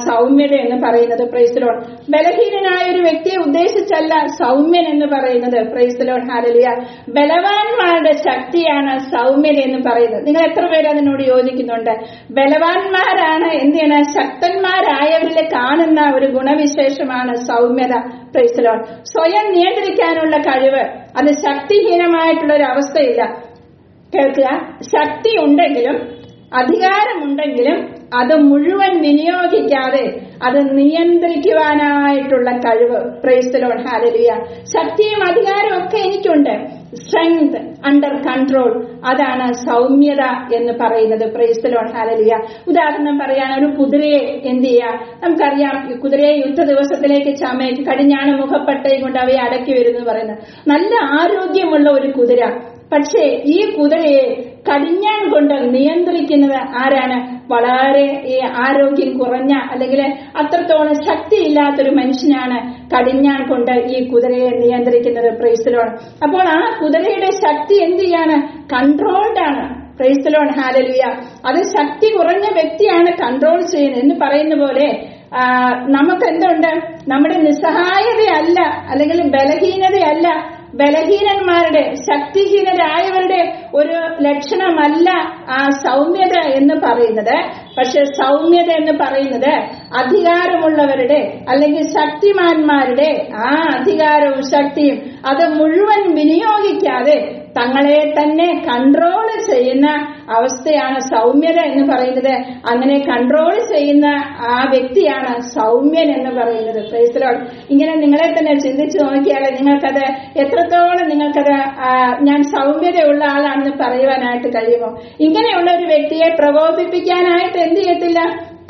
സൗമ്യത എന്ന് പറയുന്നത്. Price the Lord. ബലഹീനനായ ഒരു വ്യക്തിയെ ഉദ്ദേശിച്ചല്ല സൗമ്യൻ എന്ന് പറയുന്നത്. Price the Lord. ഹല്ലേലൂയ. ബലവാന്മാരുടെ ശക്തിയാണ് സൗമ്യത എന്ന് പറയുന്നത്. നിങ്ങൾ എത്ര പേര് അതിനോട് യോജിക്കുന്നുണ്ട്? ബലവാന്മാരാണ് എന്ത് ചെയ്യണം? ശക്തന്മാരായവരിൽ കാണുന്ന ഒരു ഗുണവിശേഷമാണ് സൗമ്യത. Price the Lord. സ്വയം നിയന്ത്രിക്കാനുള്ള കഴിവ്, അത് ശക്തിഹീനമായിട്ടുള്ള ഒരു അവസ്ഥയില്ല. കേൾക്കുക, ശക്തി ഉണ്ടെങ്കിലും അധികാരമുണ്ടെങ്കിലും അത് മുഴുവൻ വിനിയോഗിക്കാതെ അത് നിയന്ത്രിക്കുവാനായിട്ടുള്ള കഴിവ്. Price the Lord. ഹല്ലേലൂയ. ശക്തിയും അധികാരവും ഒക്കെ എനിക്കുണ്ട്. സ്ട്രെങ്ത് അണ്ടർ കൺട്രോൾ, അതാണ് സൗമ്യത എന്ന് പറയുന്നത്. Price the Lord. ഹല്ലേലൂയ. ഉദാഹരണം പറയാൻ, ഒരു കുതിരയെ എന്ത് ചെയ്യുക? നമുക്കറിയാം, ഈ കുതിരയെ യുദ്ധ ദിവസത്തിലേക്ക് ചമയ്ക്ക് കടിഞ്ഞാണ് മുഖപ്പട്ടയും കൊണ്ട് അവയെ അടക്കി വരുന്നു പറയുന്നത്. നല്ല ആരോഗ്യമുള്ള ഒരു കുതിര. പക്ഷേ ഈ കുതിരയെ കടിഞ്ഞാൻ കൊണ്ട് നിയന്ത്രിക്കുന്നത് ആരാണ്? വളരെ ഈ ആരോഗ്യം കുറഞ്ഞ അല്ലെങ്കിൽ അത്രത്തോളം ശക്തിയില്ലാത്തൊരു മനുഷ്യനാണ് കടിഞ്ഞാൻ കൊണ്ട് ഈ കുതിരയെ നിയന്ത്രിക്കുന്നത്. Price the Lord. അപ്പോൾ ആ കുതിരയുടെ ശക്തി എന്ത് ചെയ്യാണ്? കൺട്രോൾഡ് ആണ്. Price the Lord. ഹല്ലേലൂയ. അത് ശക്തി കുറഞ്ഞ വ്യക്തിയാണ് കൺട്രോൾ ചെയ്യുന്നത് എന്ന് പറയുന്ന പോലെ നമുക്ക് എന്തുണ്ട്? നമ്മുടെ നിസ്സഹായതയല്ല അല്ലെങ്കിൽ ബലഹീനതയല്ല, ബലഹീനന്മാരുടെ, ശക്തിഹീനരായവരുടെ ഒരു ലക്ഷണമല്ല ആ സൗമ്യത എന്ന് പറയുന്നത്. പക്ഷെ സൗമ്യത എന്ന് പറയുന്നത് അധികാരമുള്ളവരുടെ അല്ലെങ്കിൽ ശക്തിമാന്മാരുടെ ആ അധികാരവും ശക്തിയും അത് മുഴുവൻ വിനിയോഗിക്കാതെ തങ്ങളെ തന്നെ കൺട്രോൾ ചെയ്യുന്ന അവസ്ഥയാണ് സൗമ്യത എന്ന് പറയുന്നത്. അങ്ങനെ കൺട്രോൾ ചെയ്യുന്ന ആ വ്യക്തിയാണ് സൗമ്യൻ എന്ന് പറയുന്നത്. Price the Lord. ഇങ്ങനെ നിങ്ങളെ തന്നെ ചിന്തിച്ചു നോക്കിയാൽ നിങ്ങൾക്കത് എത്രത്തോളം നിങ്ങൾക്കത് ഞാൻ സൗമ്യതയുള്ള ആളാണെന്ന് പറയുവാനായിട്ട് കഴിയുമോ? ഇങ്ങനെയുള്ള ഒരു വ്യക്തിയെ പ്രകോപിപ്പിക്കാനായിട്ട് എന്ത് ചെയ്യത്തില്ല?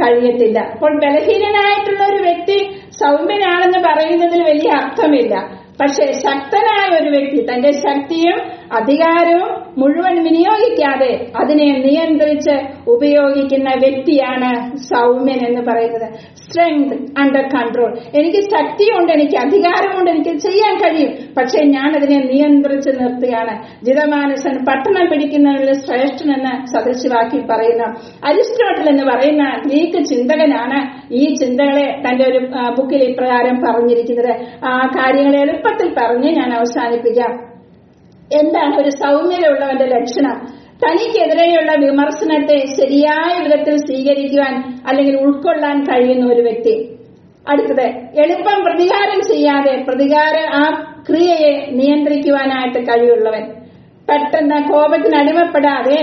കഴിയത്തില്ല. അപ്പോൾ ബലഹീനനായിട്ടുള്ള ഒരു വ്യക്തി സൗമ്യനാണെന്ന് പറയുന്നതിൽ വലിയ അർത്ഥമില്ല. പക്ഷെ ശക്തനായ ഒരു വ്യക്തി തന്റെ ശക്തിയും അധികാരവും മുഴുവൻ വിനിയോഗിക്കാതെ അതിനെ നിയന്ത്രിച്ച് ഉപയോഗിക്കുന്ന വ്യക്തിയാണ് സൗമ്യൻ എന്ന് പറയുന്നത്. Strength under control. എനിക്ക് ശക്തിയുണ്ട്, എനിക്ക് അധികാരമുണ്ട്, എനിക്ക് ചെയ്യാൻ കഴിയും, പക്ഷെ ഞാൻ അതിനെ നിയന്ത്രിച്ച് നിർത്തുകയാണ്. ജിതമാനസൻ പട്ടണം പിടിക്കുന്നതിനുള്ള ശ്രേഷ്ഠനെന്ന് സദൃശവാക്കി പറയുന്ന അരിസ്റ്റോട്ടിൽ എന്ന് പറയുന്ന ഗ്രീക്ക് ചിന്തകനാണ് ഈ ചിന്തകളെ തന്റെ ഒരു ബുക്കിൽ ഇപ്രകാരം പറഞ്ഞിരിക്കുന്നത്. ആ കാര്യങ്ങളെ എളുപ്പത്തിൽ പറഞ്ഞ് ഞാൻ അവസാനിപ്പിക്കാം. എന്താണ് ഒരു സൗമ്യതയുള്ളവന്റെ ലക്ഷണം? തനിക്കെതിരെയുള്ള വിമർശനത്തെ ശരിയായ വിധത്തിൽ സ്വീകരിക്കുവാൻ അല്ലെങ്കിൽ ഉൾക്കൊള്ളാൻ കഴിയുന്ന ഒരു വ്യക്തി. അടുത്തത്, എളുപ്പം പ്രതികാരം ചെയ്യാതെ ആ ക്രിയയെ നിയന്ത്രിക്കുവാനായിട്ട് കഴിവുള്ളവൻ. പെട്ടെന്ന് കോപത്തിന് അടിമപ്പെടാതെ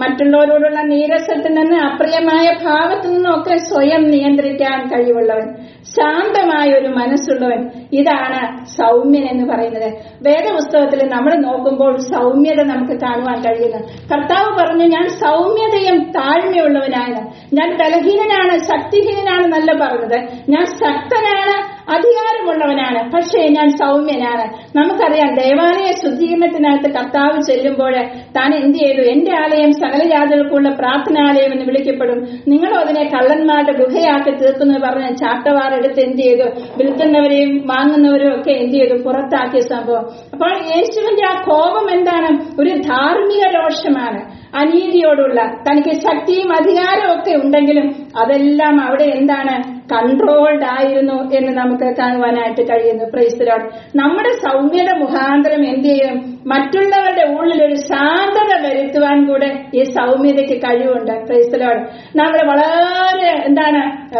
മറ്റുള്ളവരോടുള്ള നീരസത്തിൽ നിന്ന്, അപ്രിയമായ ഭാവത്തു നിന്നൊക്കെ സ്വയം നിയന്ത്രിക്കാൻ കഴിവുള്ളവൻ, ശാന്തമായ ഒരു മനസ്സുള്ളവൻ. ഇതാണ് സൗമ്യൻ എന്ന് പറയുന്നത്. വേദപുസ്തകത്തിൽ നമ്മൾ നോക്കുമ്പോൾ സൗമ്യത നമുക്ക് കാണുവാൻ കഴിയുന്നു. കർത്താവ് പറഞ്ഞു, ഞാൻ സൗമ്യതയും താഴ്മയുള്ളവനാണ്. ഞാൻ ബലഹീനനാണ്, ശക്തിഹീനനാണ് നല്ല പറഞ്ഞത്. ഞാൻ ശക്തനാണ്, അധികാരമുള്ളവനാണ്, പക്ഷേ ഞാൻ സൗമ്യനാണ്. നമുക്കറിയാം, ദേവാലയ ശുദ്ധീകരണത്തിനകത്ത് കർത്താവ് ചെല്ലുമ്പോൾ താൻ എന്ത് ചെയ്തു? എന്റെ ആലയം സകല ജാതികൾക്കുള്ള പ്രാർത്ഥനാലയം എന്ന് വിളിക്കപ്പെടും, നിങ്ങളും അതിനെ കള്ളന്മാരുടെ ഗുഹയാക്കി തീർക്കുന്നു പറഞ്ഞ് ചാട്ടവാറെടുത്ത് എന്ത് ചെയ്തു? വിൽക്കുന്നവരെയും വാങ്ങുന്നവരും ഒക്കെ എന്ത് ചെയ്തു? പുറത്താക്കിയ സംഭവം. അപ്പോൾ യേശുവിന്റെ ആ കോപം എന്താണ്? ഒരു ധാർമ്മിക രോഷമാണ്. അനീതിയോടുള്ള, തനിക്ക് ശക്തിയും അധികാരവും ഒക്കെ ഉണ്ടെങ്കിലും അതെല്ലാം അവിടെ എന്താണ്? കൺട്രോൾഡ് ആയിരുന്നു എന്ന് നമുക്ക് കാണുവാനായിട്ട് കഴിയുന്നു. Price the Lord. നമ്മുടെ സൗമ്യത മുഖാന്തരം എന്ത് ചെയ്യും? മറ്റുള്ളവരുടെ ഉള്ളിൽ ഒരു ശാന്തത വരുത്തുവാൻ കൂടെ ഈ സൗമ്യതയ്ക്ക് കഴിവുണ്ട്. Price the Lord. നമ്മൾ വളരെ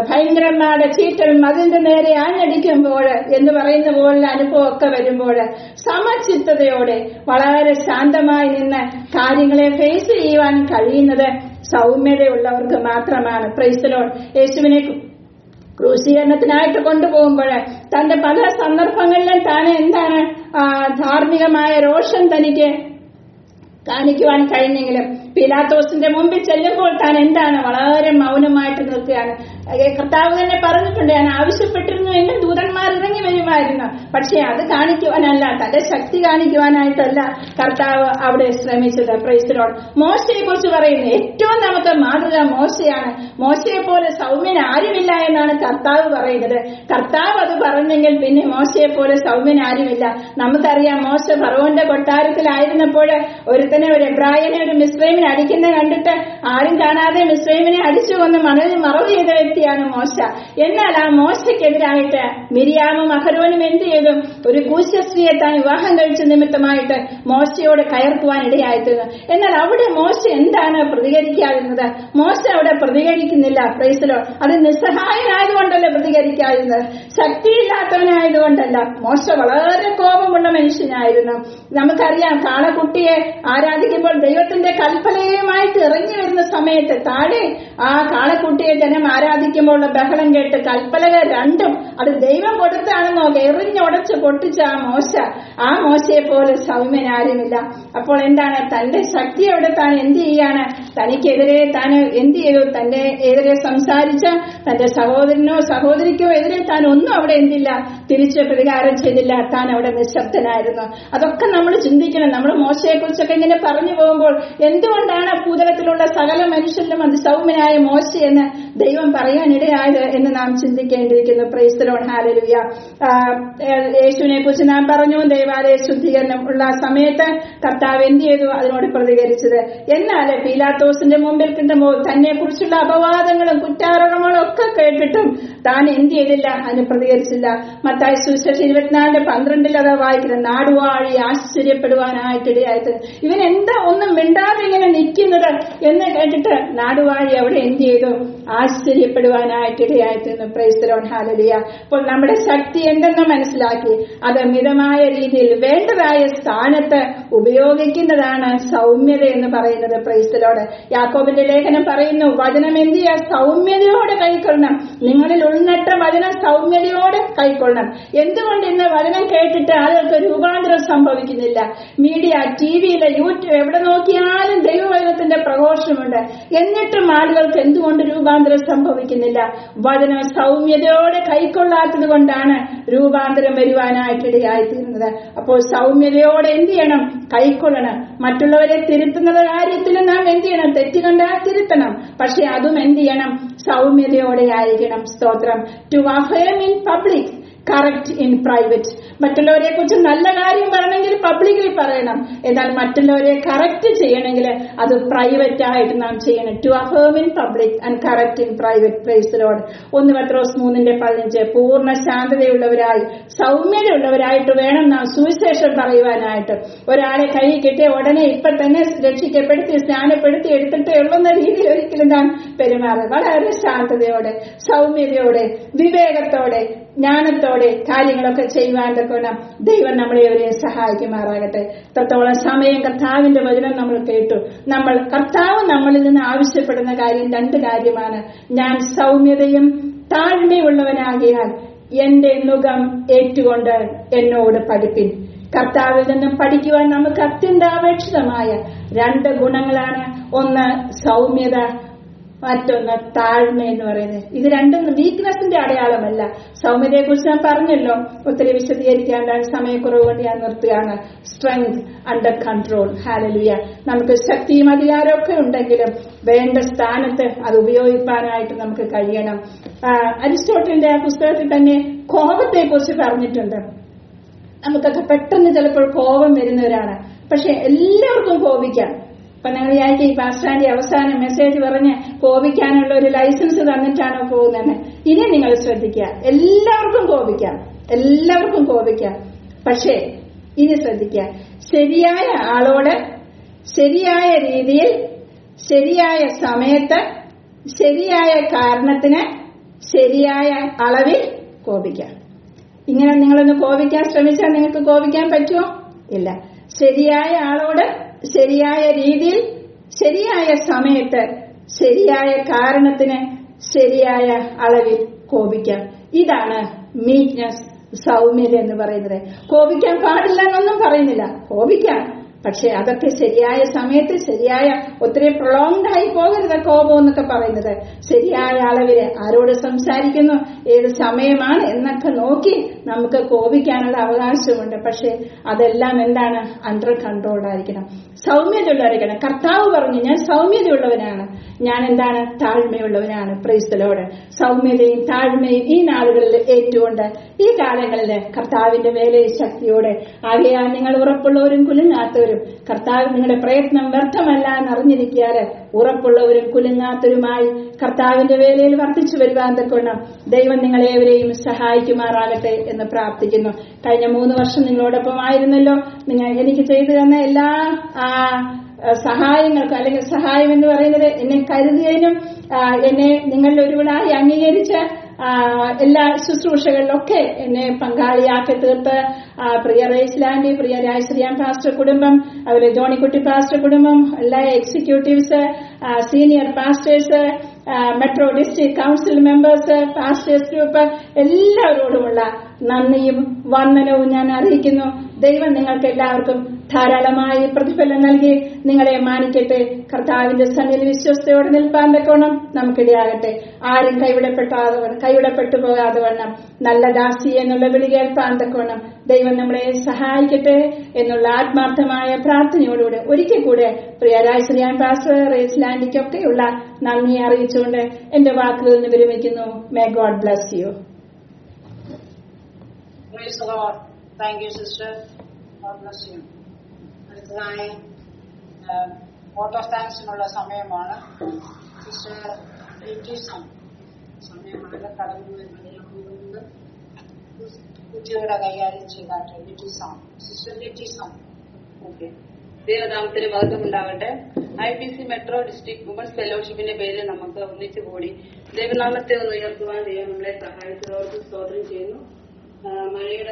ഭയങ്കരന്മാരുടെ ചീറ്റലും അതിന്റെ നേരെ ആഞ്ഞടിക്കുമ്പോൾ എന്ന് പറയുന്ന പോലുള്ള അനുഭവമൊക്കെ വരുമ്പോൾ സമചിത്തതയോടെ വളരെ ശാന്തമായി നിന്ന് കാര്യങ്ങളെ ഫേസ് ചെയ്യുവാൻ കഴിയുന്നത് സൗമ്യതയുള്ളവർക്ക് മാത്രമാണ്. Price the Lord. യേശുവിനെ ക്രൂശീകരണത്തിനായിട്ട് കൊണ്ടുപോകുമ്പോൾ തന്റെ പല സന്ദർഭങ്ങളിലും താൻ ധാർമ്മികമായ രോഷം തനിക്ക് കാണിക്കുവാൻ കഴിഞ്ഞെങ്കിലും പീലാത്തോസിന്റെ മുമ്പിൽ ചെല്ലുമ്പോൾ താൻ വളരെ മൗനമായിട്ട് നിൽക്കുകയാണ്. കർത്താവ് തന്നെ പറഞ്ഞിട്ടുണ്ട്, ഞാൻ ആവശ്യപ്പെട്ടിരുന്നു എങ്കിൽ ദൂതന്മാർ ഇറങ്ങി വരുമായിരുന്നു. പക്ഷെ അത് കാണിക്കുവാനല്ല, തന്റെ ശക്തി കാണിക്കുവാനായിട്ടല്ല കർത്താവ് അവിടെ ശ്രമിച്ചത്. Price the Lord. മോശയെ കുറിച്ച് പറയുന്നു, ഏറ്റവും നമുക്ക് മാതൃക മോശയാണ്. മോശയെ പോലെ സൗമ്യൻ ആരുമില്ല എന്നാണ് കർത്താവ് പറയുന്നത്. കർത്താവ് അത് പറഞ്ഞെങ്കിൽ പിന്നെ മോശയെ പോലെ സൗമ്യൻ ആരുമില്ല. നമുക്കറിയാം, മോശ ഫറവോന്റെ കൊട്ടാരത്തിലായിരുന്നപ്പോൾ ഒരു എബ്രായനെ ഒരു മിസ്രൈമിനെ അടിക്കുന്ന കണ്ടിട്ട് ആരും കാണാതെ മിസ്രൈമിനെ അടിച്ചു കൊന്ന് മണലിൽ മറവ് ചെയ്ത വ്യക്തിയാണ് മോശ. എന്നാൽ ആ മോശയ്ക്കെതിരായിട്ട് മിരിയാമും അഹരോനും എന്ത് ചെയ്തു? ഒരു കൂശ്യസ്ത്രീയെ താൻ വിവാഹം കഴിച്ച നിമിത്തമായിട്ട് മോശയോട് കയർക്കുവാൻ ഇടയായിത്തീർന്നു. എന്നാൽ അവിടെ മോശ എന്താണ് പ്രതികരിക്കാതിരുന്നത്? മോശ അവിടെ പ്രതികരിക്കുന്നില്ല. Price the Lord. അത് നിസ്സഹായനായതുകൊണ്ടല്ല പ്രതികരിക്കാതിരുന്നത്, ശക്തിയില്ലാത്തവനായതുകൊണ്ടല്ല. മോശ വളരെ കോപമുള്ള മനുഷ്യനായിരുന്നു. നമുക്കറിയാം, കാളക്കുട്ടിയെ ആരാധിക്കുമ്പോൾ ദൈവത്തിന്റെ കൽപ്പനയുമായിട്ട് ഇറങ്ങി വരുന്ന സമയത്ത് താഴെ ആ കാളക്കുട്ടിയെ ജനം ആരാധിക്കുമ്പോൾ ബഹളം കേട്ട് കൽപ്പലകൾ രണ്ടും അത് ദൈവം കൊടുത്താണെന്നോ എറിഞ്ഞുടച്ച് പൊട്ടിച്ച ആ മോശയെ പോലെ സൗമ്യനാരുമില്ല. അപ്പോൾ എന്താണ്? തന്റെ ശക്തി അവിടെ താൻ എന്ത് ചെയ്യാണ്? തനിക്കെതിരെ താൻ എന്ത് ചെയ്തു? തന്റെ എതിരെ സംസാരിച്ച തന്റെ സഹോദരനോ സഹോദരിക്കോ എതിരെ താൻ ഒന്നും അവിടെ എന്തില്ല, തിരിച്ച് പ്രതികാരം ചെയ്തില്ല. താൻ അവിടെ നിശബ്ദനായിരുന്നു. അതൊക്കെ നമ്മൾ ചിന്തിക്കണം. നമ്മൾ മോശയെ കുറിച്ചൊക്കെ ഇങ്ങനെ പറഞ്ഞു പോകുമ്പോൾ എന്തുകൊണ്ടാണ് ഭൂതലത്തിലുള്ള സകല മനുഷ്യരിലും അതിസൗമ്യനായ മോശയെന്ന് ദൈവം പറയാനിടയായത് എന്ന് നാം ചിന്തിക്കേണ്ടിയിരിക്കുന്നു. Price the Lord. ഹല്ലേലൂയ. യേശുവിനെ കുറിച്ച് നാം പറഞ്ഞു, ദേവാലയ ശുദ്ധീകരണം ഉള്ള സമയത്ത് കർത്താവ് എന്ത് ചെയ്തു? അതിനോട് പ്രതികരിച്ചത്. എന്നാൽ പീലാത്തോസിന്റെ മുമ്പിൽ കിട്ടുമ്പോൾ തന്നെ കുറിച്ചുള്ള അപവാദങ്ങളും കുറ്റാരോപണങ്ങളും ഒക്കെ കേട്ടിട്ടും താൻ എന്ത് ചെയ്തില്ല? അതിന് പ്രതികരിച്ചില്ല. മത്തായി സുവിശേഷം 24:12 അത് വായിക്കുന്നത്, നാടുവാഴി ആശ്ചര്യപ്പെടുവാനായിട്ടിടയായിട്ട് ഇവൻ എന്താ ഒന്നും മിണ്ടാതെ ഇങ്ങനെ നിൽക്കുന്നത് എന്ന് കേട്ടിട്ട് നാടുവാഴി അവിടെ എന്ത് ചെയ്തു? ആശ്ചര്യപ്പെടുവാനായിട്ടിടയായിത്തീർന്നു. Praise the Lord. ഹല്ലേലൂയ. അപ്പോൾ നമ്മുടെ ശക്തി എന്തെന്ന് മനസ്സിലാക്കി അത് മിതമായ രീതിയിൽ വേണ്ടതായ സ്ഥാനത്ത് ഉപയോഗിക്കുന്നതാണ് സൗമ്യത എന്ന് പറയുന്നത്. Price the Lord. യാക്കോബിന്റെ ലേഖനം പറയുന്നു, വചനം എന്ത് ചെയ്യുക? സൗമ്യതയോടെ കൈക്കൊള്ളണം. നിങ്ങളിൽ ഉൾനട്ട വചനം സൗമ്യതയോടെ കൈക്കൊള്ളണം. എന്തുകൊണ്ട് ഇന്ന് വചനം കേട്ടിട്ട് ആളുകൾക്ക് രൂപാന്തരം സംഭവിക്കുന്നില്ല? മീഡിയ, ടിവിയിലെ, യൂട്യൂബ്, എവിടെ നോക്കിയാലും ദൈവവചനത്തിന്റെ പ്രഘോഷമുണ്ട്. എന്നിട്ടും ആളുകൾക്ക് എന്തുകൊണ്ട് രൂപാന്തരം സംഭവിക്കുന്നില്ല? വചനം സൗമ്യതയോടെ കൈക്കൊള്ളാത്തത് കൊണ്ടാണ് രൂപാന്തരം വരുവാനായിട്ടിടയായിത്തീരുന്നത്. അപ്പോൾ സൗമ്യതയോടെ എന്ത് ചെയ്യണം? കൈക്കൊള്ളണം. മറ്റുള്ളവരെ തിരുത്തുന്ന കാര്യത്തിലും നാം എന്ത് ചെയ്യണം? തെറ്റ് കണ്ടാൽ തിരുത്തണം. പക്ഷെ അതും എന്ത് ചെയ്യണം? സൗമ്യതയോടെ ആയിരിക്കണം. സ്തോത്രം. To affirm in public, correct in private. മറ്റുള്ളവരെ കുറിച്ച് നല്ല കാര്യം പറയണമെങ്കിൽ പബ്ലിക്കിൽ പറയണം. എന്നാൽ മറ്റുള്ളവരെ കറക്റ്റ് ചെയ്യണമെങ്കിൽ അത് പ്രൈവറ്റ് ആയിട്ട് നാം ചെയ്യണം. To affirm in public and correct in private. Praise the lord. 1 പത്രോസ് 3:15 പൂർണ്ണ ശാന്തതയുള്ളവരായി സൗമ്യതയുള്ളവരായിട്ട് വേണം നാം സുവിശേഷം പറയുവാനായിട്ട്. ഒരാളെ കൈ കിട്ടിയ ഉടനെ ഇപ്പൊ തന്നെ രക്ഷിക്കപ്പെടുത്തി സ്നാനപ്പെടുത്തി എടുത്തിട്ടേ ഉള്ളുന്ന രീതിയിൽ ഒരിക്കലും നാം പെരുമാറുക. വളരെ ശാന്തതയോടെ, സൗമ്യതയോടെ, വിവേകത്തോടെ, ജ്ഞാനത്തോടെ വിശ്വസ്തയോടെ കാര്യങ്ങളൊക്കെ ചെയ്യുവാൻ തക്കവണ്ണം ദൈവം നമ്മളെ അവരെയും സഹായിക്കുമാറാകട്ടെ. ഇത്രത്തോളം സമയം കർത്താവിന്റെ വചനം നമ്മൾ കേട്ടു. കർത്താവ് നമ്മളിൽ നിന്ന് ആവശ്യപ്പെടുന്ന കാര്യം 2 കാര്യമാണ്. ഞാൻ സൗമ്യതയും താഴ്മയുള്ളവനാകിയാൽ എന്റെ നുകം ഏറ്റുകൊണ്ട് എന്നോട് പഠിപ്പിൻ. കർത്താവിൽ നിന്നും പഠിക്കുവാൻ നമുക്ക് അത്യന്താപേക്ഷിതമായ 2 ഗുണങ്ങളാണ്. ഒന്ന് സൗമ്യത, മറ്റൊന്ന് താഴ്മ എന്ന് പറയുന്നത്. ഇത് രണ്ടും വീക്ക്നെസിന്റെ അടയാളമല്ല. സൗമ്യതയെ കുറിച്ച് ഞാൻ പറഞ്ഞല്ലോ, ഒത്തിരി വിശദീകരിക്കാൻ സമയക്കുറവ് കൊണ്ട് ഞാൻ നിർത്തുകയാണ്. Strength under control. ഹല്ലേലൂയ. നമുക്ക് ശക്തിയും അധികാരമൊക്കെ ഉണ്ടെങ്കിലും വേണ്ട സ്ഥാനത്ത് അത് ഉപയോഗിക്കാനായിട്ട് നമുക്ക് കഴിയണം. അരിസ്റ്റോട്ടലിന്റെ ആ പുസ്തകത്തിൽ തന്നെ കോപത്തെ കുറിച്ച് പറഞ്ഞിട്ടുണ്ട്. നമുക്കൊക്കെ പെട്ടെന്ന് ചിലപ്പോൾ കോപം വരുന്നവരാണ്. പക്ഷെ എല്ലാവർക്കും കോപിക്കാം. അപ്പൊ നിങ്ങൾ വിചാരിക്കും ഈ പാസ്റ്ററിന്റെ അവസാനം മെസ്സേജ് പറഞ്ഞ് കോപിക്കാനുള്ള ഒരു ലൈസൻസ് തന്നിട്ടാണോ പോകുന്നത്? ഇനി നിങ്ങൾ ശ്രദ്ധിക്കുക, എല്ലാവർക്കും കോപിക്കാം. പക്ഷേ ഇനി ശ്രദ്ധിക്കുക, ശരിയായ ആളോട് ശരിയായ രീതിയിൽ ശരിയായ സമയത്ത് ശരിയായ കാരണത്തിന് ശരിയായ അളവിൽ കോപിക്കാം. ഇങ്ങനെ നിങ്ങളൊന്ന് കോപിക്കാൻ ശ്രമിച്ചാൽ നിങ്ങൾക്ക് കോപിക്കാൻ പറ്റുമോ? ഇല്ല. ശരിയായ ആളോട് ശരിയായ രീതിയിൽ ശരിയായ സമയത്ത് ശരിയായ കാരണത്തിന് ശരിയായ അളവിൽ കോപിക്കാം. ഇതാണ് മീക്ക്നെസ്, സൗമ്യത എന്ന് പറയുന്നത്. കോപിക്കാൻ പാടില്ല എന്നൊന്നും പറയുന്നില്ല, കോപിക്കാം. പക്ഷെ അതൊക്കെ ശരിയായ സമയത്ത് ശരിയായ, ഒത്തിരി പ്രൊളോങ്ഡ് ആയി പോകരുത് കോപം എന്നൊക്കെ പറയുന്നത്. ശരിയായ അളവില് ആരോട് സംസാരിക്കുന്നു, ഏത് സമയമാണ് എന്നൊക്കെ നോക്കി നമുക്ക് കോപിക്കാനുള്ള അവകാശമുണ്ട്. പക്ഷെ അതെല്ലാം എന്താണ്? അണ്ടർ കൺട്രോൾഡ് ആയിരിക്കണം, സൗമ്യതയുള്ളവരായിരിക്കണം. കർത്താവ് പറഞ്ഞു, ഞാൻ സൗമ്യതയുള്ളവനാണ്, ഞാൻ എന്താണ്? താഴ്മയുള്ളവനാണ്. Praise the Lord. സൗമ്യതയും താഴ്മയും ഈ നാളുകളിൽ ഏറ്റുകൊണ്ട് ഈ കാലങ്ങളിൽ കർത്താവിന്റെ വേലയിൽ ശക്തിയോടെ ആകയാൽ നിങ്ങൾ ഉറപ്പുള്ളവരും കുലുങ്ങാത്തവരും, കർത്താവ് നിങ്ങളുടെ പ്രയത്നം വ്യർത്ഥമല്ല എന്നറിഞ്ഞിരിക്കാറ് ഉറപ്പുള്ളവരും കുലുങ്ങാത്തവരുമായി കർത്താവിന്റെ വേലയിൽ വർദ്ധിച്ചു വരുവാൻ തക്കവണ്ണം ദൈവം നിങ്ങളേവരെയും സഹായിക്കുമാറാകട്ടെ എന്ന് പ്രാർത്ഥിക്കുന്നു. കഴിഞ്ഞ 3 വർഷം നിങ്ങളോടൊപ്പം ആയിരുന്നല്ലോ. എനിക്ക് ചെയ്തു തന്ന എല്ലാ സഹായങ്ങൾക്കും, അല്ലെങ്കിൽ സഹായം എന്ന് പറയുന്നത് എന്നെ കരുതിയതിനും എന്നെ നിങ്ങളുടെ ഒരുവളായി അംഗീകരിച്ച എല്ലാ ശുശ്രൂഷകളിലൊക്കെ എന്നെ പങ്കാളിയാക്കി തീർത്ത് പ്രിയ റൈസ്ലാൻഡ്, പ്രിയ രാജശ്രീയാൻ പാസ്റ്റർ കുടുംബം, അതുപോലെ ജോണിക്കുട്ടി പാസ്റ്റർ കുടുംബം, എല്ലാ executives, senior pastors, metro district council members, pastors group, എല്ലാവരോടുമുള്ള നന്ദിയും വന്ദനവും ഞാൻ അറിയിക്കുന്നു. ദൈവം നിങ്ങൾക്ക് എല്ലാവർക്കും ധാരാളമായി പ്രതിഫലം നൽകി നിങ്ങളെ മാനിക്കട്ടെ. കർത്താവിന്റെ സന്നിധിയിൽ വിശ്വസ്തയോടെ നിൽപ്പാൻ തക്കവണ്ണം നമുക്കിടയാകട്ടെ. ആരും കൈവിടപ്പെട്ടു പോകാതെ വണ്ണം നല്ല ദാസി എന്നുള്ള വിളി കേൾപ്പാൻ തക്കവണ്ണം ദൈവം നമ്മളെ സഹായിക്കട്ടെ എന്നുള്ള ആത്മാർത്ഥമായ പ്രാർത്ഥനയോടുകൂടെ ഒരിക്കൽ കൂടെ പ്രിയ രാജശ്രീയാൻ പാസ്റ്റർ, റൈസ്ലാൻഡിക്കൊക്കെയുള്ള നന്ദി അറിയിച്ചുകൊണ്ട് എന്റെ വാക്കുകളിൽ നിന്ന് വിരമിക്കുന്നു. May God bless you. Praise the Lord. Thank you, sister. God bless you. അടുത്തതായി വോട്ട് ഓഫ് താങ്ക്സിനുള്ള സമയമാണ്. സിസ്റ്റർ ലിറ്റിസം സമയമാണ് കടന്നു വരുന്നത്. കുട്ടിയുടെ കൈകാര്യം ചെയ്താട്ടെ. ലിറ്റിസം, സിസ്റ്റർ ലിറ്റിസം. ഓക്കെ. ദൈവനാമത്തിന് മഹത്വം ഉണ്ടാകട്ടെ. IPC മെട്രോ ഡിസ്ട്രിക്ട് വുമൻസ് ഫെലോഷിപ്പിന്റെ പേരിൽ നമുക്ക് ഒന്നിച്ചു കൂടി ദൈവനാമത്തെ ഒന്ന് ഉയർത്തുവാൻ ദൈവം നമ്മളെ സഹായിച്ചതോർക്ക് സ്തോത്രം ചെയ്യുന്നു. മഴയുടെ